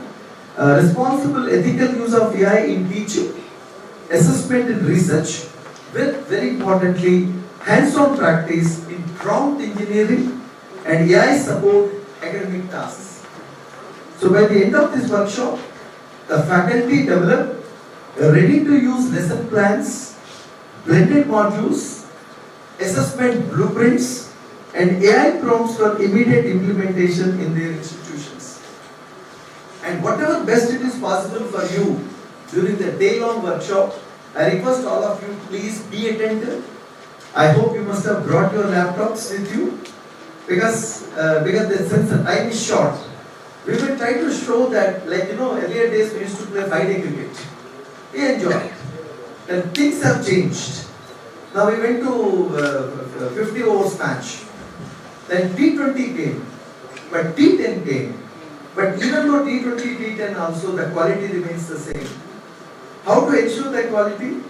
Speaker 6: responsible ethical use of AI in teaching, assessment and research, with very importantly hands-on practice in prompt engineering and AI support academic tasks. So by the end of this workshop, the faculty develop ready-to-use lesson plans, blended modules, assessment blueprints, and AI prompts for immediate implementation in their institutions. And whatever best it is possible for you during the day-long workshop, I request all of you, please be attentive. I hope you must have brought your laptops with you, because since the time is short, we will try to show that, like earlier days we used to play 5-day cricket. We enjoyed. Then things have changed. Now we went to 50 overs match. Then T20 came, but T10 came. But even though T20, T10 also, the quality remains the same. How to ensure that quality?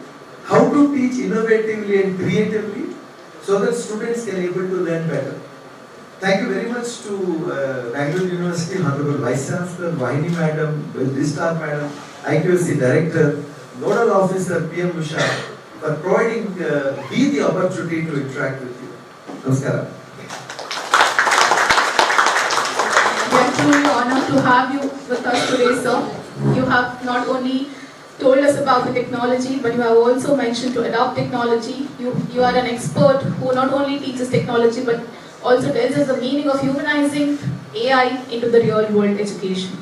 Speaker 6: How to teach innovatively and creatively so that students can able to learn better. Thank you very much to Bangalore University, Honorable Vice Chancellor, Vahini Madam, Registrar Madam, IQAC Director, Nodal Officer, PM Mishra, for providing me the opportunity to interact with you. Namaskar.
Speaker 1: We are truly honored to have you with us today, sir. You have not only told us about the technology, but you have also mentioned to adopt technology. You are an expert who not only teaches technology, but also tells us the meaning of humanizing AI into the real world education.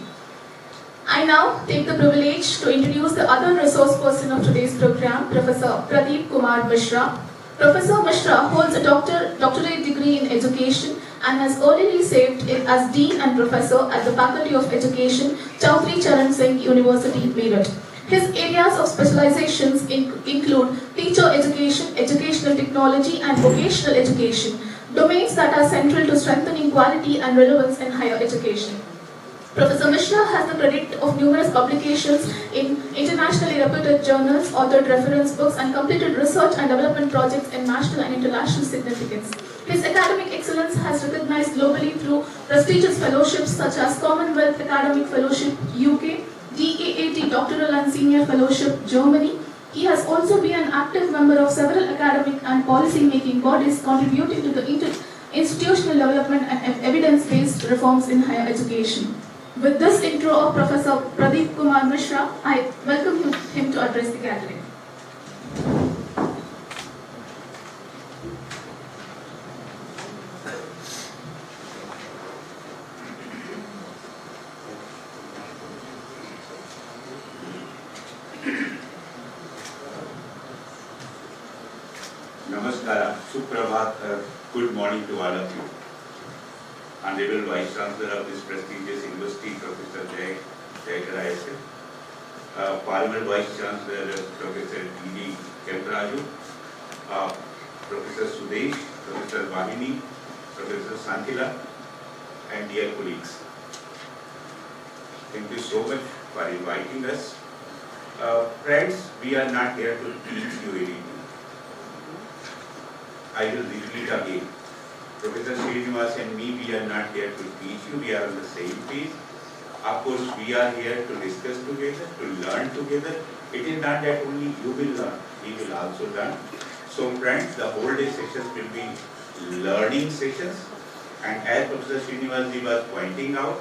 Speaker 1: I now take the privilege to introduce the other resource person of today's program, Professor Pradeep Kumar Mishra. Professor Mishra holds a doctorate degree in education and has earlier served as Dean and Professor at the Faculty of Education, Chaudhry Charan Singh University, Meerut. His areas of specializations include teacher education, educational technology and vocational education, domains that are central to strengthening quality and relevance in higher education. Professor Mishra has the credit of numerous publications in internationally reputed journals, authored reference books, and completed research and development projects in national and international significance. His academic excellence has recognized globally through prestigious fellowships such as Commonwealth Academic Fellowship, UK, DAAT Doctoral and Senior Fellowship, Germany. He has also been an active member of several academic and policy-making bodies contributing to the institutional development and evidence-based reforms in higher education. With this intro of Professor Pradeep Kumar Mishra, I welcome him to address the gathering.
Speaker 7: Namaskara, Suprabhat, good morning to all of you. Honorable Vice Chancellor of this prestigious university, Professor Jayakar ISF, former Vice Chancellor Professor D.D. Kempraju, Professor Sudesh, Professor Vahini, Professor Santila, and dear colleagues. Thank you so much for inviting us. Friends, we are not here to teach you anything. I will repeat again. Professor Srinivas and me, we are not here to teach you, we are on the same page. Of course, we are here to discuss together, to learn together. It is not that only you will learn, we will also learn. So friends, the whole day sessions will be learning sessions. And as Professor Srinivas ji was pointing out,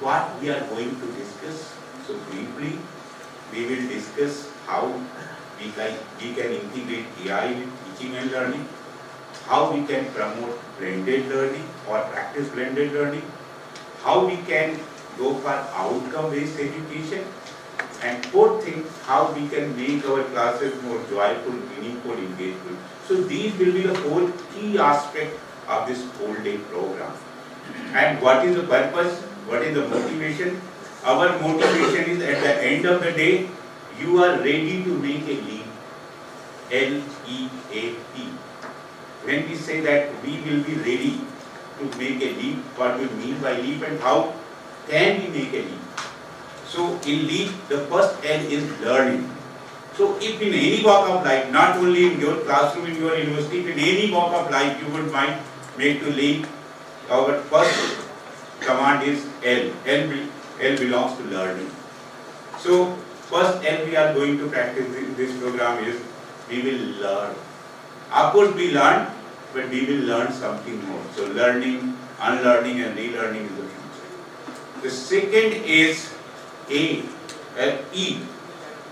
Speaker 7: what we are going to discuss, so briefly, we will discuss how we can integrate AI with teaching and learning, how we can promote blended learning or practice blended learning, how we can go for outcome-based education, and fourth thing, how we can make our classes more joyful, meaningful, engagement. So these will be the four key aspects of this whole day program. And what is the purpose? What is the motivation? Our motivation is at the end of the day, you are ready to make a leap. L-E-A-P. When we say that we will be ready to make a leap, what we mean by leap and how can we make a leap? So in leap, the first L is learning. So if in any walk of life, not only in your classroom, in your university, if in any walk of life you would mind make to leap, our first command is L. L belongs to learning. So first L we are going to practice in this program is we will learn. Of course we learn, but we will learn something more. So learning, unlearning and relearning is the future. The second is A, E.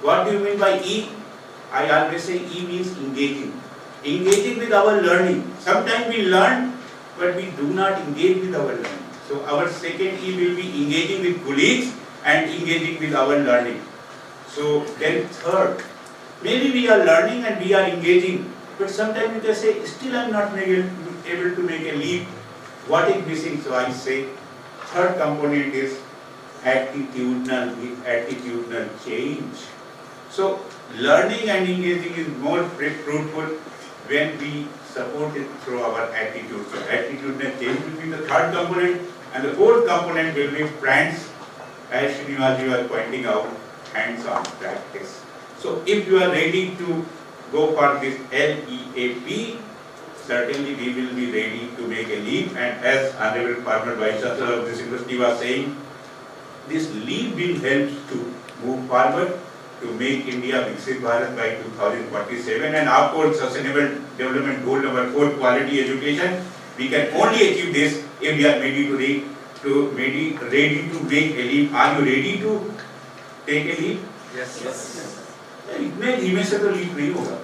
Speaker 7: What do you mean by E? I always say E means engaging. Engaging with our learning. Sometimes we learn, but we do not engage with our learning. So our second E will be engaging with colleagues and engaging with our learning. So then third, maybe we are learning and we are engaging, but sometimes you can say, still I am not able to make a leap. What is missing? So I say, third component is attitudinal change. So learning and engaging is more fruitful when we support it through our attitude. So attitudinal change will be the third component, and the fourth component will be friends, as Srinivas was pointing out, hands-on practice. So if you are ready to go for this LEAP, certainly we will be ready to make a leap. And as Honorable Former Vice Chancellor of this university was saying, this leap will help to move forward to make India Viksit Bharat by 2047. And of course, Sustainable Development Goal number 4, quality education. We can only achieve this if we are ready to make a leap. Are you ready to take a leap?
Speaker 2: Yes.
Speaker 7: इतने धीमे से तो leap नहीं होगा.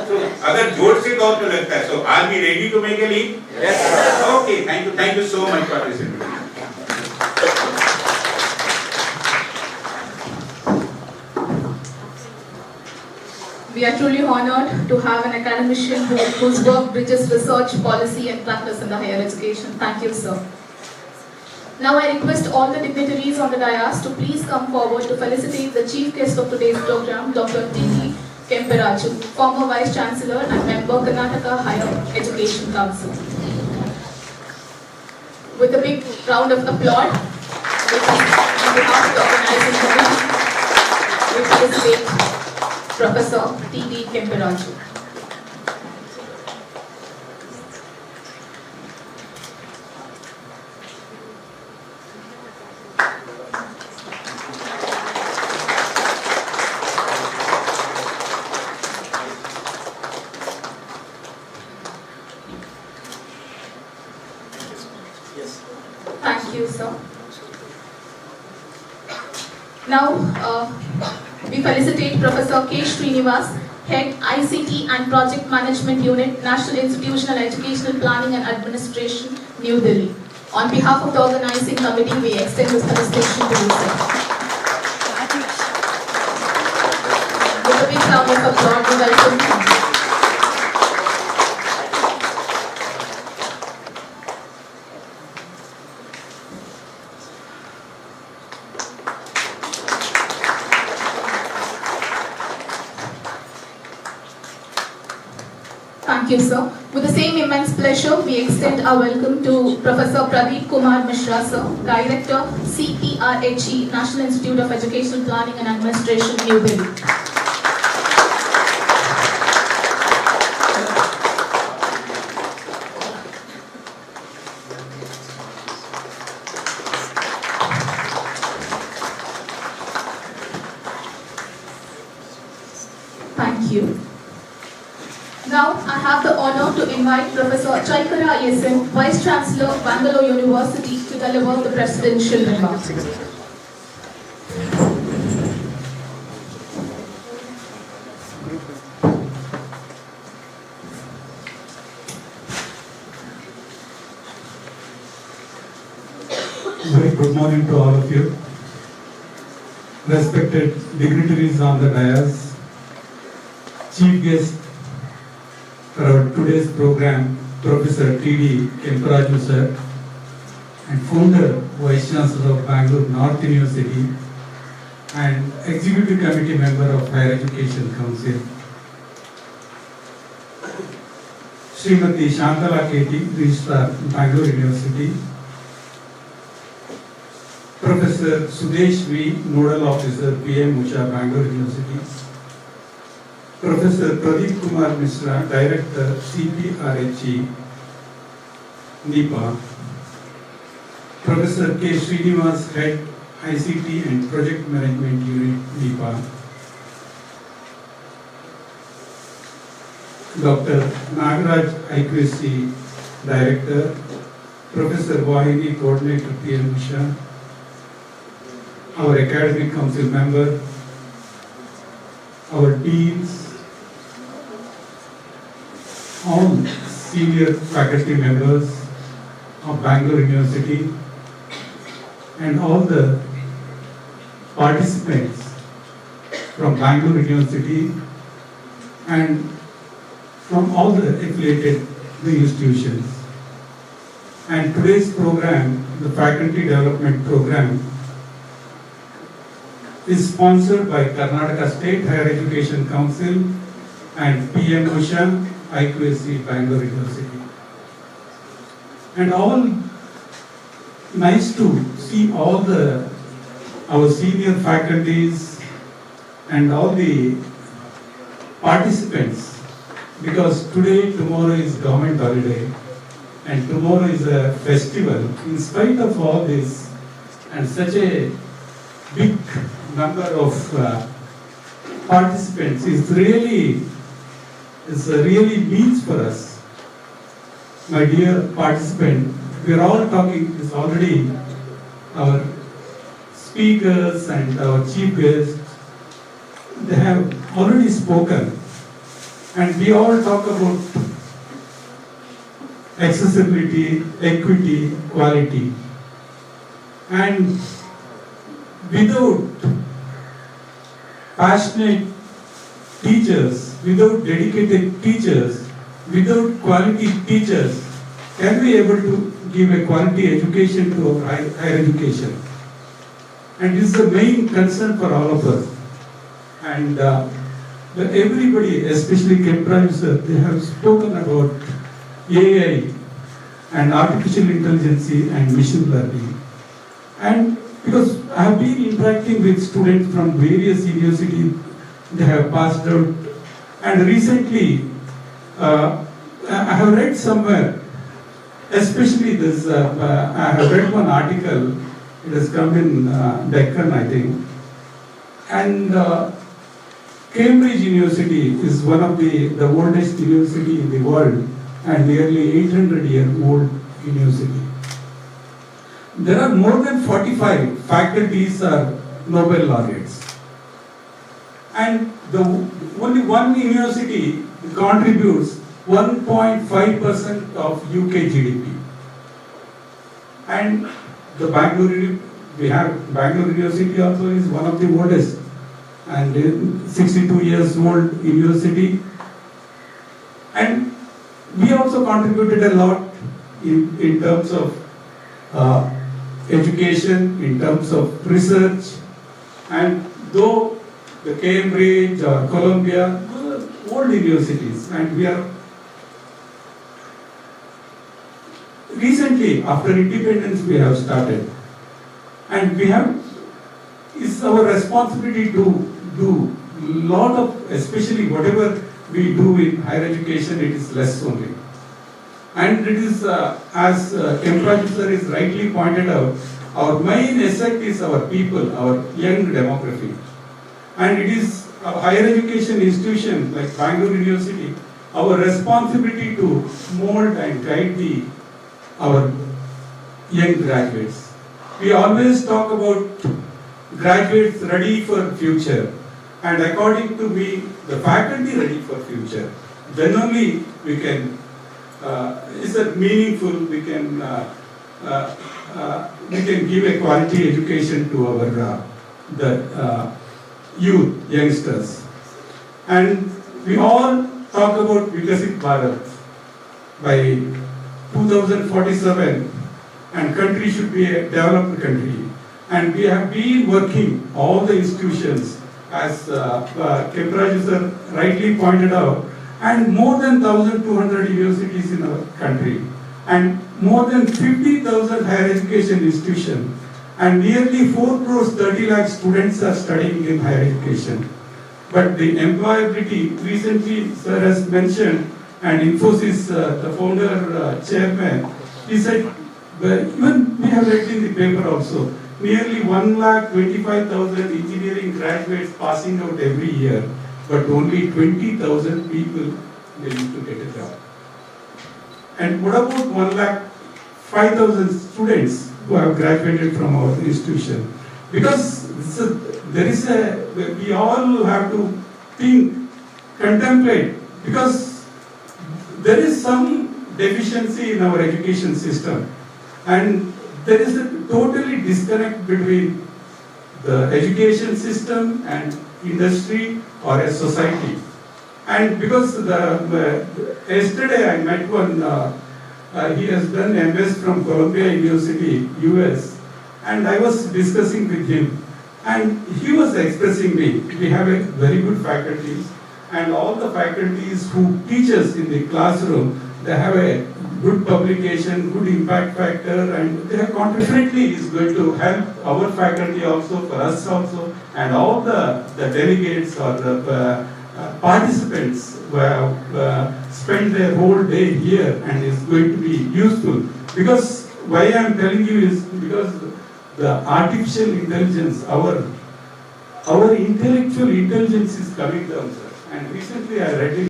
Speaker 7: So अगर जोर से कहो तो लगता है. So are we ready to make a leap? Yes. Okay. Thank you so much for this invitation.
Speaker 1: We are truly honored to have an academician whose work bridges research, policy and practice in the higher education. Thank you, sir. Now I request all the dignitaries on the dais to please come forward to felicitate the chief guest of today's program, Dr. T.D. Kemperaju, former Vice Chancellor and member Karnataka Higher Education Council. With a big round of applause, on behalf of the organizing committee, we felicitate Professor T.D. Kemperaju. Thank you, sir. Now, we felicitate Professor K. Srinivas, Head ICT and Project Management Unit, National Institutional Educational Planning and Administration, New Delhi. On behalf of the organizing committee, we extend this felicitation to you, sir. With a big round of applause, we welcome you. Thank you, sir. With the same immense pleasure, we extend our welcome to Professor Pradeep Kumar Mishra, sir, Director, CPRHE, National Institute of Educational Planning and Administration, New Delhi. Thank you. Now, I have the honor to invite Professor Chaikara Yesen, Vice Chancellor, Bangalore University, to deliver the presidential remarks.
Speaker 8: Very good morning to all of you. Respected dignitaries on the dais, chief guest for our today's program, Professor T.D. Kemperaju sir, and founder, Vice Chancellor of Bangalore North University, and Executive Committee member of Higher Education Council, Srimati Shantala K.T., Registrar, Bangalore University, Professor Sudesh V., Nodal Officer, PM Mishra, Bangalore University, Professor Pradeep Kumar Mishra, Director, CPRHE, NIPA, Professor K. Srinivas, Head, ICT and Project Management Unit, NIPA, Dr. Nagaraj, IQSC Director, Professor Vahini, Coordinator, PM Mishra, our Academic Council member, our deans, all senior faculty members of Bangalore University, and all the participants from Bangalore University and from all the affiliated institutions. And today's program, the Faculty Development Program, is sponsored by Karnataka State Higher Education Council and PM Mishra, IQSC, Bangalore University. And all nice to see all our senior faculties and all the participants, because today, tomorrow is government holiday and tomorrow is a festival. In spite of all this and such a big number of participants is really means for us. My dear participant, we are all talking, is already our speakers and our chief guests, they have already spoken, and we all talk about accessibility, equity, quality, and without passionate teachers, without dedicated teachers, without quality teachers, can we able to give a quality education to our higher education? And this is the main concern for all of us. And everybody, especially Kempraj sir, they have spoken about AI and artificial intelligence and machine learning. And because I have been interacting with students from various universities, they have passed out. And recently, I have read somewhere, especially this, I have read one article, it has come in Deccan, I think. And Cambridge University is one of the oldest university in the world and nearly 800-year-old university. There are more than 45 faculties are Nobel laureates. And only one university contributes 1.5% of UK GDP. And the Bangalore, we have Bangalore University also is one of the oldest and 62 years old university. And we also contributed a lot in terms of education, in terms of research. And though the Cambridge or Columbia, those are old universities, and we are recently, after independence, we have started. And we have, it's our responsibility to do lot of, especially whatever we do in higher education, it is less only. And it is, as Kempraj sir is rightly pointed out, our main asset is our people, our young demography. And it is a higher education institution like Bangalore University, our responsibility to mold and guide our young graduates. We always talk about graduates ready for future. And according to me, the faculty ready for future. Then only we can, is it meaningful, we can give a quality education to our youth, youngsters. And we all talk about Vikasit Bharat by 2047, and country should be a developed country. And we have been working, all the institutions, as Kempraj sir rightly pointed out, and more than 1,200 universities in our country, and more than 50,000 higher education institutions, and nearly 4 crores 30 lakh students are studying in higher education. But the employability, recently sir has mentioned, and Infosys, the founder, chairman, he said, even we have read in the paper also, nearly 1,25,000 engineering graduates passing out every year, but only 20,000 people willing to get a job. And what about 1,05,000 students who have graduated from our institution? Because we all have to think, contemplate, because there is some deficiency in our education system, and there is a totally disconnect between the education system and industry or a society. And because yesterday I met one, he has done MS from Columbia University, US, and I was discussing with him, and he was expressing me, we have a very good faculties, and all the faculties who teach us in the classroom, they have a good publication, good impact factor, and they have definitely is going to help our faculty also, for us also, and all the delegates or the participants who have spent their whole day here and is going to be useful. Because why I am telling you is because the artificial intelligence, our intellectual intelligence is coming down, sir. And recently I read in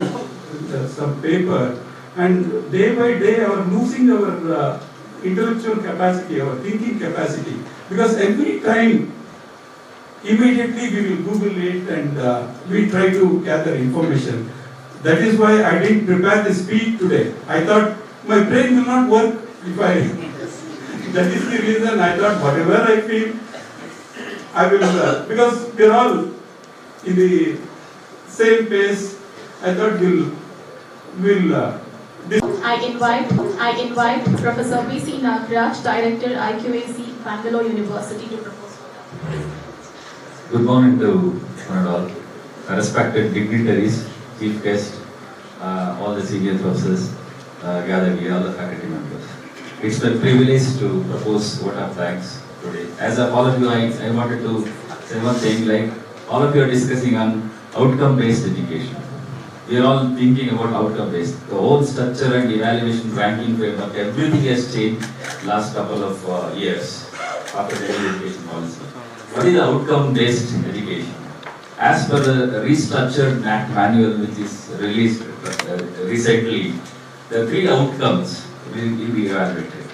Speaker 8: some paper, and day by day we are losing our intellectual capacity, our thinking capacity. Because every time, immediately we will Google it and we try to gather information. That is why I didn't prepare the speech today. I thought my brain will not work if I... That is the reason I thought whatever I feel, I will... because we are all in the same pace. I thought
Speaker 1: I invite Professor B.C. Nagraj, Director, IQAC, Bangalore University, to propose.
Speaker 9: Good morning to one and all, respected dignitaries, chief guests, all the senior professors gathered here, all the faculty members. It's a privilege to propose vote of thanks today. As of all of you, I wanted to say one thing, like all of you are discussing on outcome-based education. We are all thinking about outcome-based. The whole structure and evaluation ranking framework, everything has changed last couple of years after the education policy. What is the outcome-based education? As per the restructured NAC manual which is released recently, the 3 outcomes will be evaluated.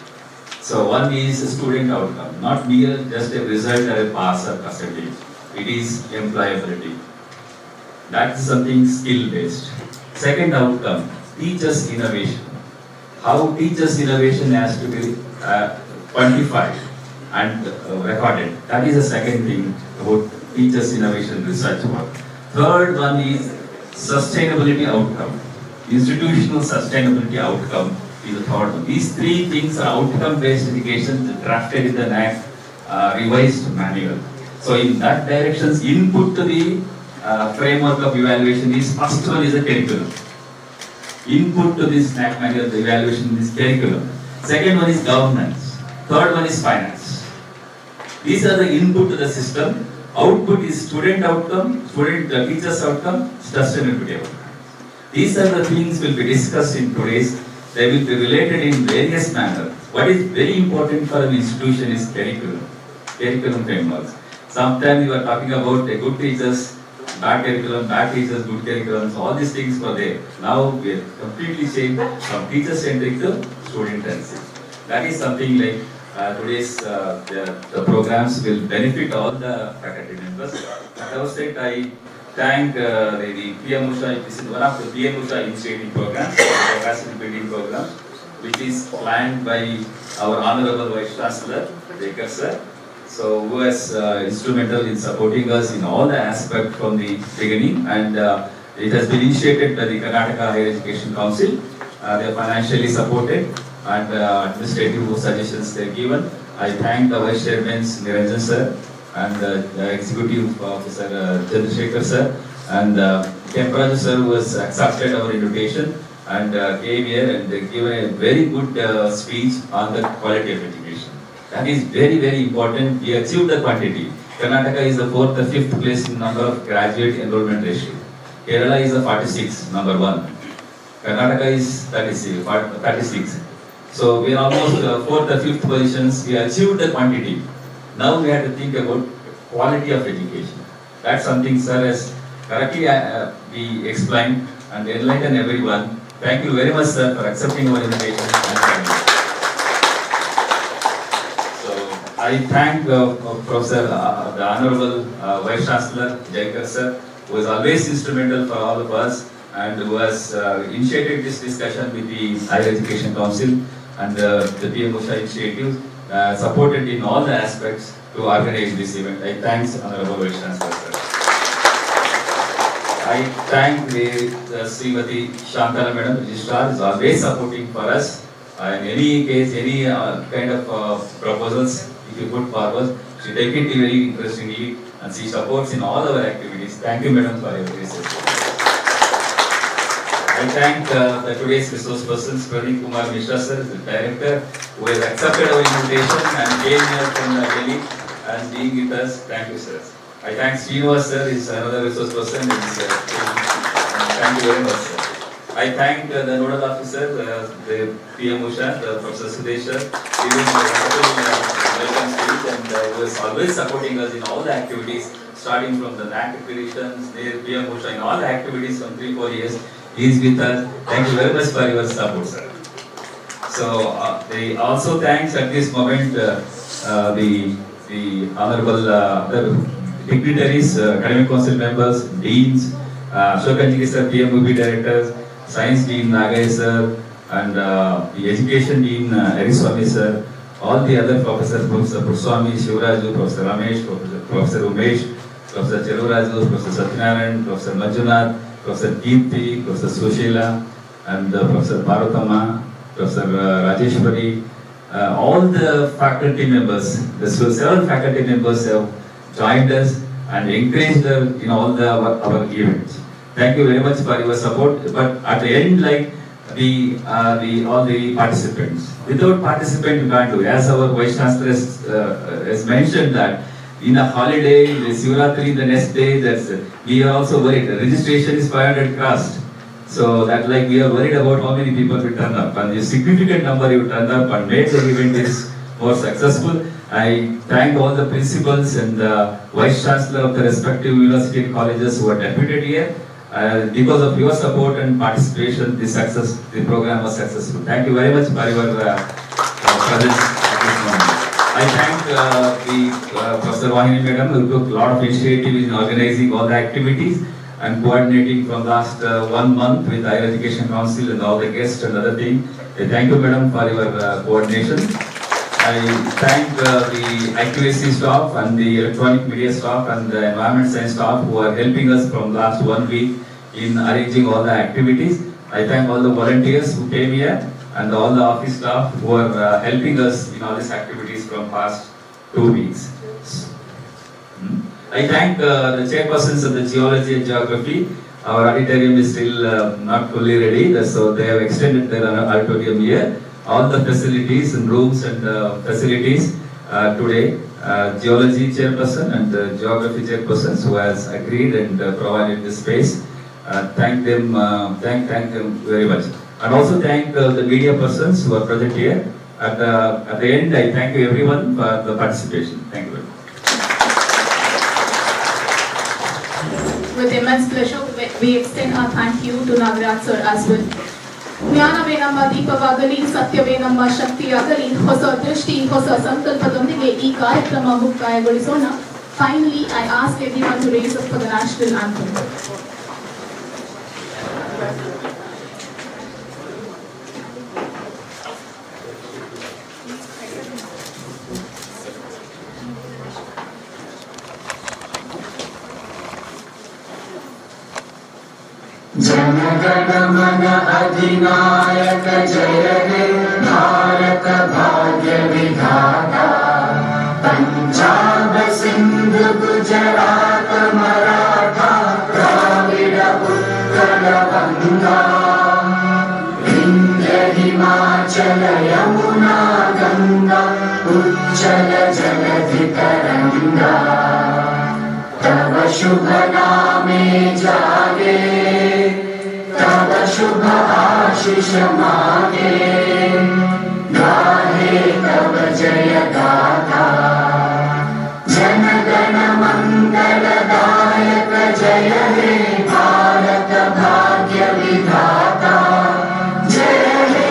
Speaker 9: So one is a student outcome, not mere just a result or a pass or percentage. It is employability. That is something skill-based. Second outcome, teachers' innovation. How teachers' innovation has to be quantified and recorded. That is the second thing about teachers' innovation research work. Third one is sustainability outcome. Institutional sustainability outcome is the third one. These 3 things are outcome-based education drafted in the NAC revised manual. So in that direction, input to the framework of evaluation is, first one is the curriculum. Input to this NAC manual, the evaluation is curriculum. Second one is governance. Third one is finance. These are the input to the system. Output is student outcome, teacher's outcome, sustainability outcome. These are the things will be discussed in today's. They will be related in various manners. What is very important for an institution is curriculum frameworks. Sometimes we are talking about a good teachers, bad curriculum, bad teachers, good curriculums, all these things were there. Now we are completely changed from teacher-centric to student-centric. That is something like today's the programs will benefit all the faculty members. At our state, I thank the PM Mishra. This is one of the PM Mishra initiative programs, capacity building programs, which is planned by our Honorable Vice Chancellor, Dekar sir. So, who was instrumental in supporting us in all the aspects from the beginning, and it has been initiated by the Karnataka Higher Education Council. They are financially supported and administrative suggestions they are given. I thank the Vice Chairman Niranjan sir and the Executive Officer Chandrasekhar sir and Kemparaju sir, who has accepted our invitation and came here and given a very good speech on the quality of education. That is very, very important. We achieved the quantity. Karnataka is the 4th or 5th place in number of graduate enrollment ratio. Kerala is the 46, number 1. Karnataka is 36. So we are almost 4th or 5th positions. We achieved the quantity. Now we have to think about quality of education. That's something sir has correctly we explained and enlightened everyone. Thank you very much sir for accepting our invitation. I thank Professor, the Honorable Vice Chancellor Jaikar sir, who is always instrumental for all of us and who has initiated this discussion with the Higher Education Council and the PM Mishra initiative, supported in all the aspects to organize this event. I thank Honorable Vice Chancellor sir. I thank the Srimati Shantala Madam, Registrar, is always supporting for us. In any case, any kind of proposals, if you put forward, she takes it very interestingly and she supports in all our activities. Thank you, Madam, for your research. I thank the today's resource persons, Pradeep Kumar Mishra sir, the director, who has accepted our invitation and came here from Delhi and being with us. Thank you, sir. I thank Srinivas sir, is another resource person. Thank you very much, sir. I thank the nodal officer, the PM Mishra, the Professor Sudesh sir, giving a welcome speech and who is always supporting us in all the activities, starting from the NAC accreditations, PM Mishra, in all the activities from 3-4 years. He is with us. Thank you very much for your support, sir. So, they also thanks at this moment the honorable dignitaries, academic council members, deans, Ashokanji sir, PMUB directors, Science Dean Nagay sir, and the Education Dean Eriswamy sir, all the other professors, Professor Praswamy, Shivraju, Professor Ramesh, Professor Umesh, Professor Cheruraju, Professor Satyanarayan, Professor Manjunath, Professor Kirti, Professor Sushila, and Professor Bharatama, Professor Rajeshwari, all the faculty members, the several faculty members have joined us and encouraged in all our events. Thank you very much for your support. But at the end, like all the participants, without participant you can't do. As our Vice Chancellor has mentioned that in a holiday, the Sivaratri, the next day, we are also worried. The registration is 500 cost. So that like we are worried about how many people will turn up, and the significant number you turn up and make the event is more successful. I thank all the principals and the Vice Chancellor of the respective university and colleges who are deputed here. Because of your support and participation, the program was successful. Thank you very much for your presence at this moment. I thank Professor Vahini Madam, who took a lot of initiative in organizing all the activities and coordinating from last 1 month with Higher Education Council and all the guests and other things. Thank you, Madam, for your coordination. I thank the accuracy staff and the electronic media staff and the environment science staff who are helping us from last 1 week in arranging all the activities. I thank all the volunteers who came here and all the office staff who are helping us in all these activities from past 2 weeks. I thank the chairpersons of the geology and geography. Our auditorium is still not fully ready, so they have extended their auditorium here. All the facilities and rooms and facilities today, geology chairperson and geography chairpersons who has agreed and provided this space. Thank them very much. And also thank the media persons who are present here. At the end, I thank you everyone for the participation. Thank you very much.
Speaker 1: With immense pleasure, we extend our thank you to Nagaraj sir as well. ಜ್ಞಾನವೇ ನಮ್ಮ ದೀಪವಾಗಲಿ, ಸತ್ಯವೇ ನಮ್ಮ ಶಕ್ತಿಯಾಗಲಿ, ಹೊಸ ದೃಷ್ಟಿ, ಹೊಸ ಸಂಕಲ್ಪದೊಂದಿಗೆ ಈ ಕಾರ್ಯಕ್ರಮ ಮುಕ್ತಾಯಗೊಳಿಸೋಣ. Finally, I ask everyone to raise up for the national anthem.
Speaker 2: जनगण मन अधिनायक जय हे भारत भाग्य विधाता पंजाब सिंध गुजरात मराठा द्राविड उत्कल गंगा विंध्य हिमाचल यमुना गंगा उज्जल जलधि तरंगा तव शुभ नामे जागे तव शुभ आशीष मागे गाहे तव जय गाथा जन गण मंगल दायक जय हे भारत भाग्य विधाता जय हे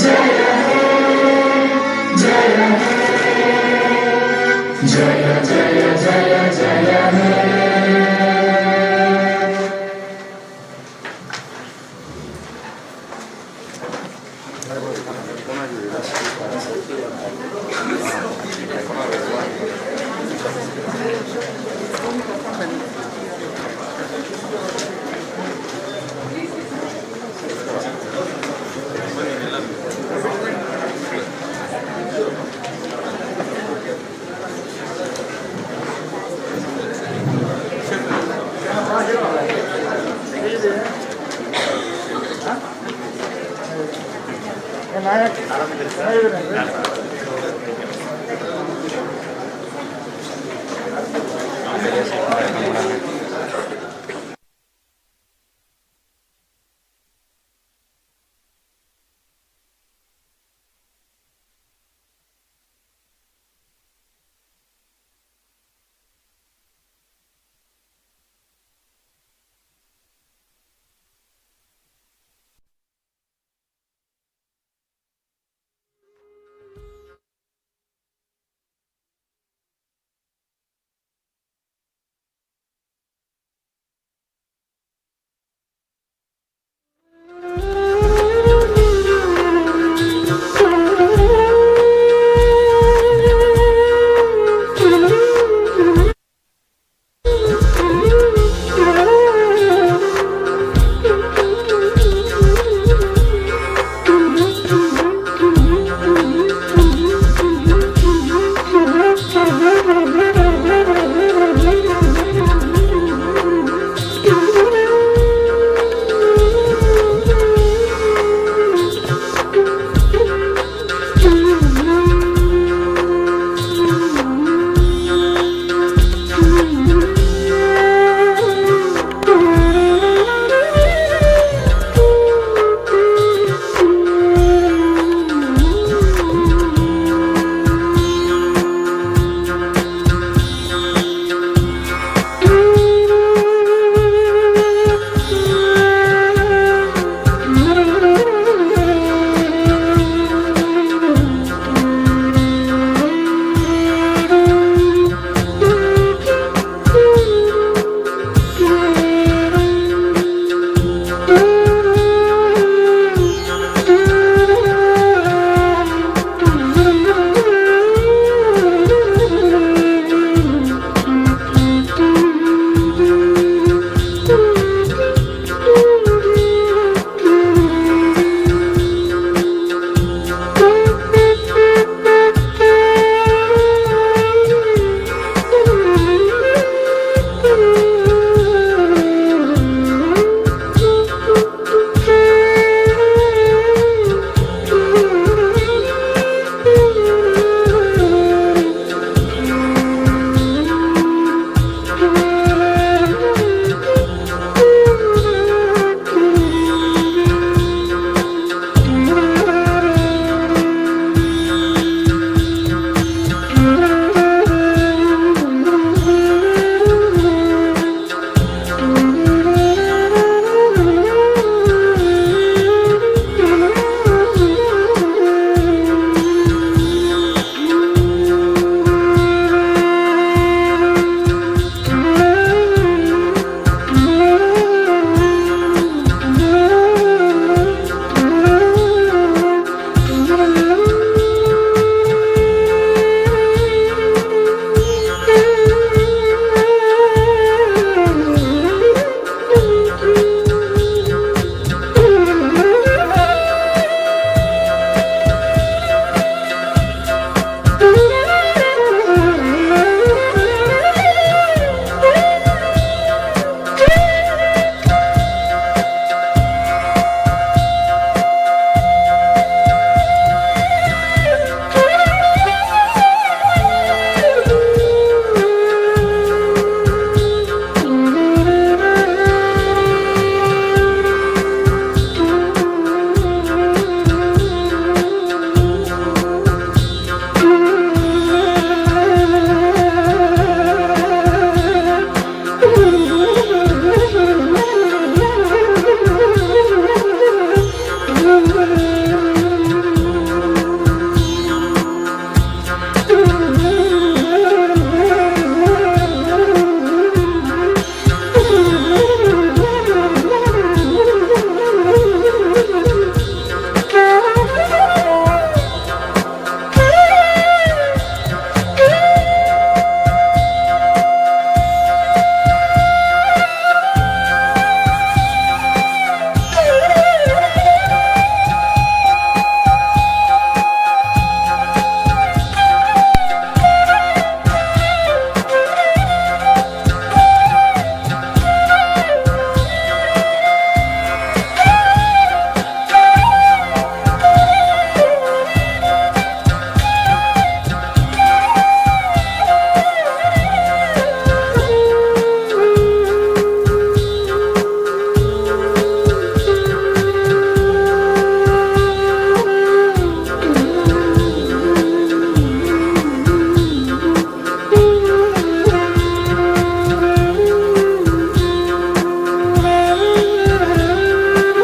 Speaker 2: जय हे जय हे जय जय जय जय हे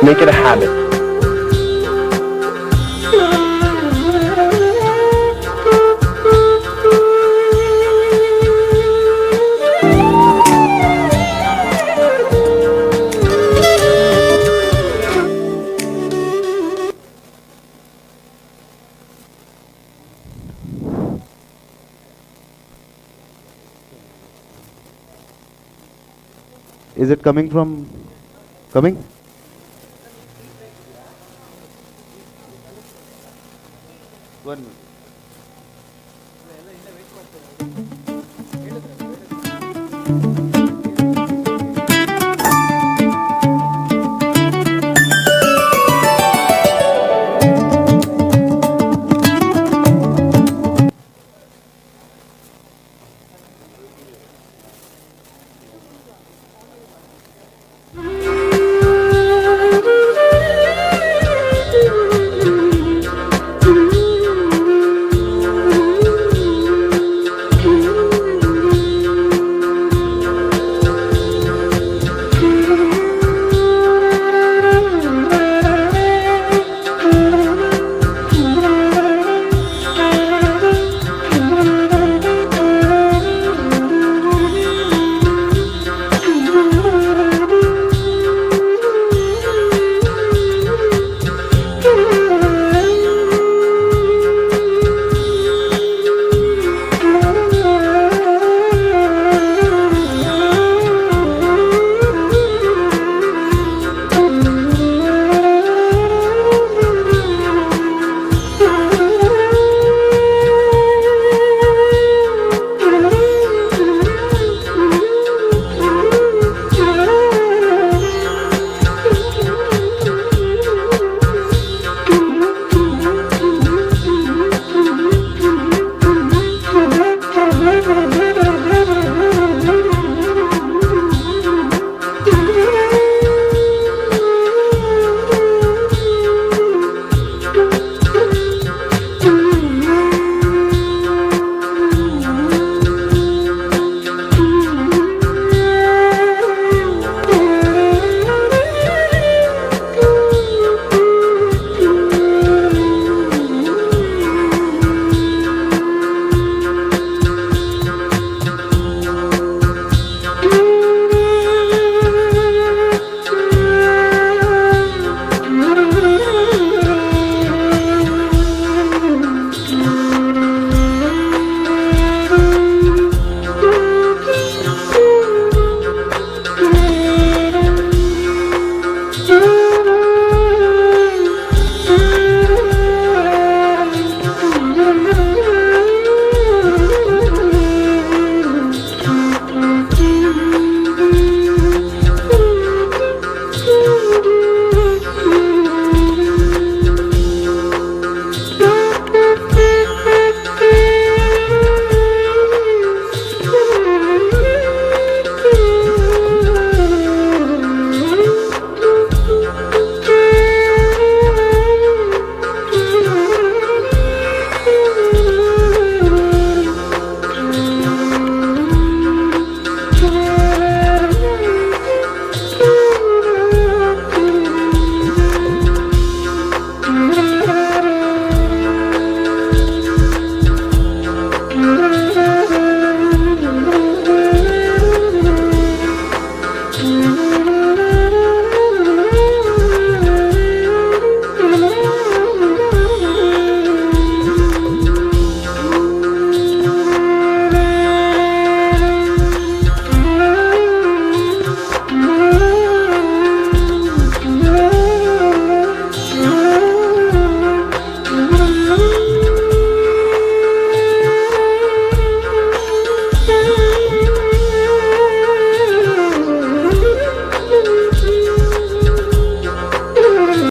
Speaker 10: Make it a habit.
Speaker 11: Is it coming from coming? One minute.